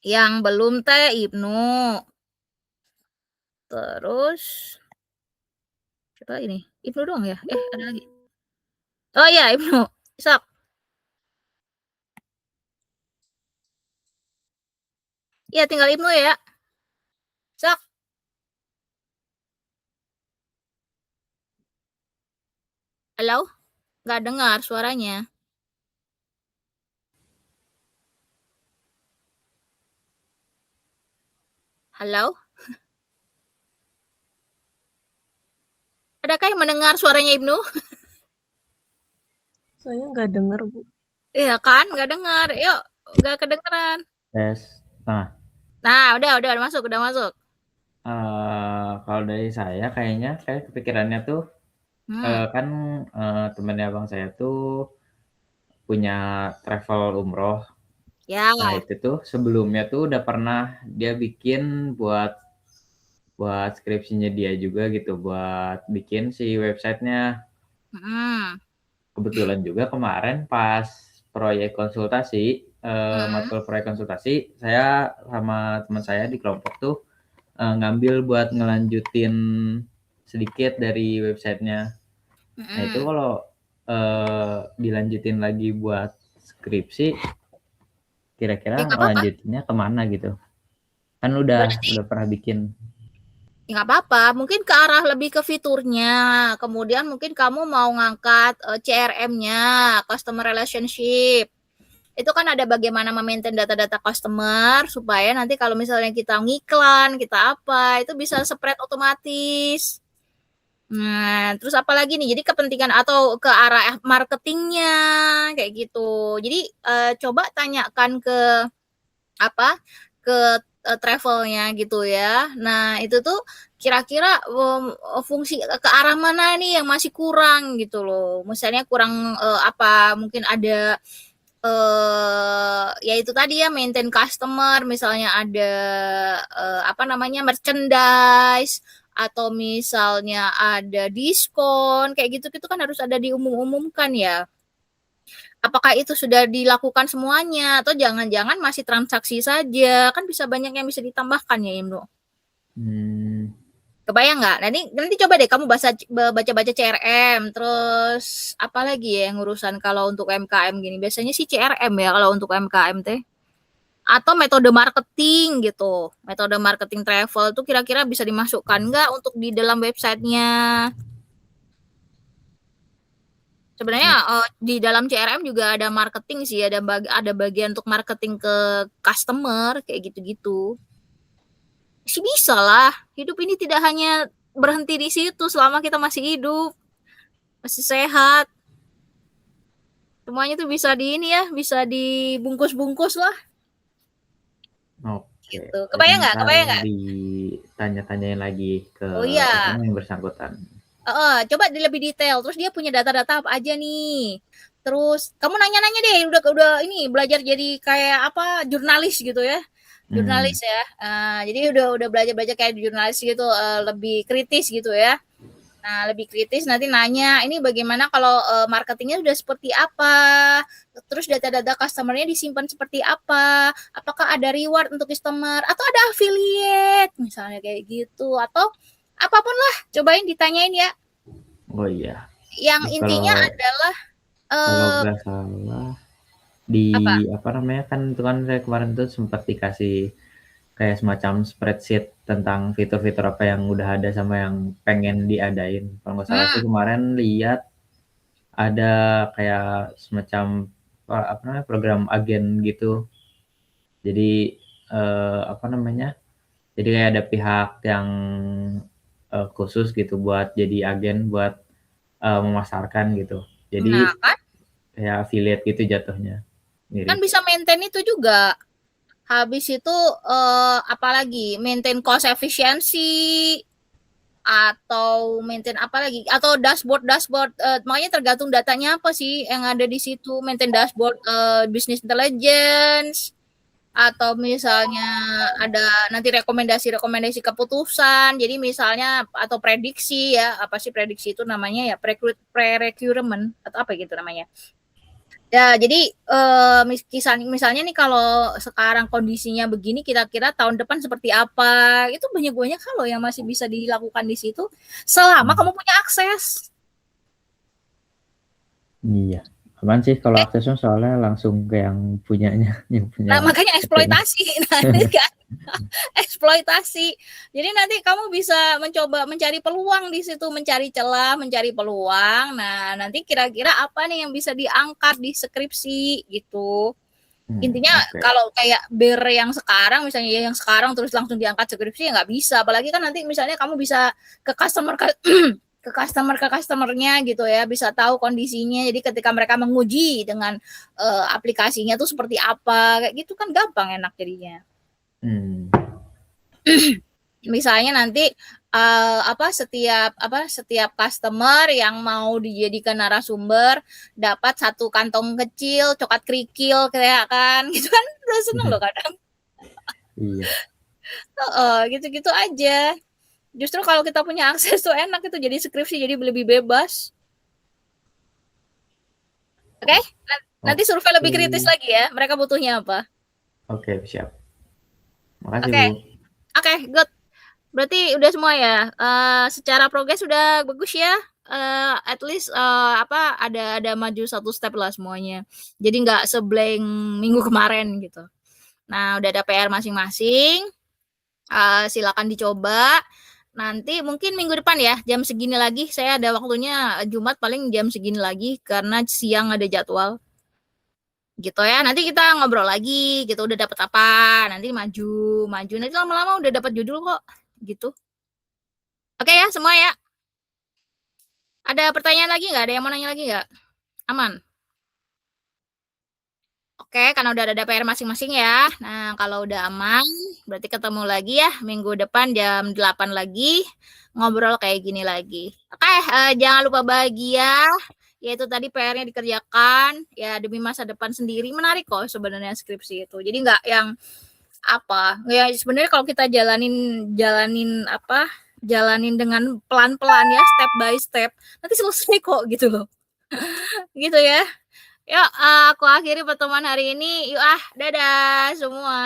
Yang belum teh Ibnu. Terus siapa ini? Ibnu doang ya? Ada lagi. Oh iya, Ibnu. Sok. Iya, tinggal Ibnu ya. Sok. Halo? Nggak dengar suaranya. Halo? Adakah yang mendengar suaranya Ibnu? Saya nggak dengar, Bu. Iya kan? Nggak dengar. Yuk, nggak kedengeran. Tes. Nah, udah masuk. Kalau dari saya kayaknya saya kepikirannya tuh kan temennya abang saya tuh punya travel umroh. Ya. Nah itu tuh sebelumnya tuh udah pernah dia bikin buat skripsinya dia juga gitu, buat bikin si websitenya. Kebetulan juga kemarin pas proyek konsultasi, matkul proyek konsultasi, saya sama teman saya di kelompok tuh ngambil buat ngelanjutin sedikit dari websitenya. Nah itu kalau dilanjutin lagi buat skripsi, kira-kira lanjutinnya kemana gitu? Kan udah pernah bikin. Ya nggak apa-apa, mungkin ke arah lebih ke fiturnya. Kemudian mungkin kamu mau ngangkat CRM-nya, customer relationship. Itu kan ada bagaimana memaintain data-data customer supaya nanti kalau misalnya kita ngiklan, kita apa, itu bisa spread otomatis. Nah, terus apa lagi nih? Jadi kepentingan atau ke arah marketingnya kayak gitu. Jadi coba tanyakan ke apa? Ke travelnya gitu ya. Nah, itu tuh kira-kira fungsi ke arah mana nih yang masih kurang gitu loh. Misalnya kurang apa? Mungkin ada ya itu tadi ya, maintain customer, misalnya ada apa namanya, merchandise, atau misalnya ada diskon kayak gitu kan harus ada diumumkan ya. Apakah itu sudah dilakukan semuanya atau jangan-jangan masih transaksi saja? Kan bisa banyak yang bisa ditambahkan ya, Ibnu. Kebayang nggak? Nanti coba deh kamu baca-baca CRM, terus apa lagi ya yang urusan kalau untuk UMKM gini? Biasanya sih CRM ya kalau untuk UMKM teh. Atau metode marketing gitu. Metode marketing travel tuh kira-kira bisa dimasukkan nggak untuk di dalam websitenya? Sebenarnya di dalam CRM juga ada marketing sih, ada bagian untuk marketing ke customer kayak gitu-gitu. Sih bisa lah. Hidup ini tidak hanya berhenti di situ selama kita masih hidup, masih sehat. Semuanya tuh bisa bisa dibungkus-bungkus lah. Oke. Gitu. Kebayang nggak? Ditanya-tanyain lagi ke yang bersangkutan. Coba lebih detail. Terus dia punya data-data apa aja nih? Terus kamu nanya-nanya deh. Udah ini belajar jadi kayak apa? Jurnalis gitu ya. Jurnalis ya. Jadi udah belajar kayak jurnalis gitu, lebih kritis gitu ya. Nah, lebih kritis nanti nanya, ini bagaimana kalau marketingnya udah seperti apa? Terus data-data customer-nya disimpan seperti apa? Apakah ada reward untuk customer atau ada affiliate misalnya kayak gitu, atau apapun lah, cobain ditanyain ya. Oh iya. Yang intinya adalah kalau nggak salah apa namanya, kan itu kan saya kemarin tuh sempat dikasih kayak semacam spreadsheet tentang fitur-fitur apa yang udah ada sama yang pengen diadain. Kalau nggak salah sih kemarin lihat ada kayak semacam apa namanya, program agen gitu. Jadi apa namanya? Jadi kayak ada pihak yang khusus gitu buat jadi agen buat memasarkan gitu. Jadi kayak affiliate gitu jatuhnya. Kan bisa maintain itu juga. Habis itu apalagi maintain cost efficiency atau maintain apa lagi, atau dashboard makanya tergantung datanya apa sih yang ada di situ. Maintain dashboard business intelligence atau misalnya ada nanti rekomendasi keputusan. Jadi misalnya atau prediksi ya, apa sih prediksi itu namanya ya, pre-requirement atau apa gitu namanya. Ya, jadi misalnya nih kalau sekarang kondisinya begini, kira-kira tahun depan seperti apa? Itu banyak hal loh yang masih bisa dilakukan di situ selama kamu punya akses. Iya. Aman sih kalau aksesnya soalnya langsung ke yang punyanya, yang punya. Nah, makanya eksploitasi. Nanti kan eksploitasi. Jadi nanti kamu bisa mencoba mencari peluang di situ, mencari celah, mencari peluang. Nah, nanti kira-kira apa nih yang bisa diangkat di skripsi gitu. Intinya kalau kayak BER yang sekarang, misalnya yang sekarang terus langsung diangkat skripsi ya nggak bisa. Apalagi kan nanti misalnya kamu bisa ke customernya gitu ya, bisa tahu kondisinya. Jadi ketika mereka menguji dengan aplikasinya tuh seperti apa, kayak gitu kan gampang, enak jadinya. Misalnya nanti setiap customer yang mau dijadikan narasumber dapat satu kantong kecil coklat kerikil kayak kan, gitu kan udah seneng loh kadang. Iya. Gitu-gitu aja. Justru kalau kita punya akses tuh enak, itu jadi skripsi jadi lebih bebas. Oke? Nanti survei lebih kritis lagi ya, mereka butuhnya apa. Oke, siap. Makasih, Bu. Oke, good. Berarti udah semua ya. Secara progres udah bagus ya. At least ada maju satu step lah semuanya. Jadi nggak seblank minggu kemarin gitu. Nah, udah ada PR masing-masing. Silakan dicoba. Nanti mungkin minggu depan ya, jam segini lagi. Saya ada waktunya Jumat paling jam segini lagi karena siang ada jadwal. Gitu ya. Nanti kita ngobrol lagi gitu, udah dapat apa. Nanti maju. Nanti lama-lama udah dapat judul kok. Gitu. Oke ya, semua ya. Ada pertanyaan lagi nggak? Ada yang mau nanya lagi nggak? Aman? Oke, karena udah ada PR masing-masing ya. Nah, kalau udah aman, berarti ketemu lagi ya minggu depan jam 8 lagi. Ngobrol kayak gini lagi. Oke, jangan lupa bahagia. Yaitu tadi PR-nya dikerjakan. Ya, demi masa depan sendiri. Menarik kok sebenarnya skripsi itu. Jadi nggak yang ya sebenarnya kalau kita jalanin dengan pelan-pelan ya, step by step, nanti selesai kok gitu loh. Gitu ya. Yuk, aku akhiri pertemuan hari ini. Yuk dadah semua.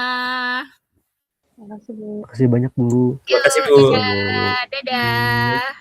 Terima kasih banyak, Bu. Yuk, dadah.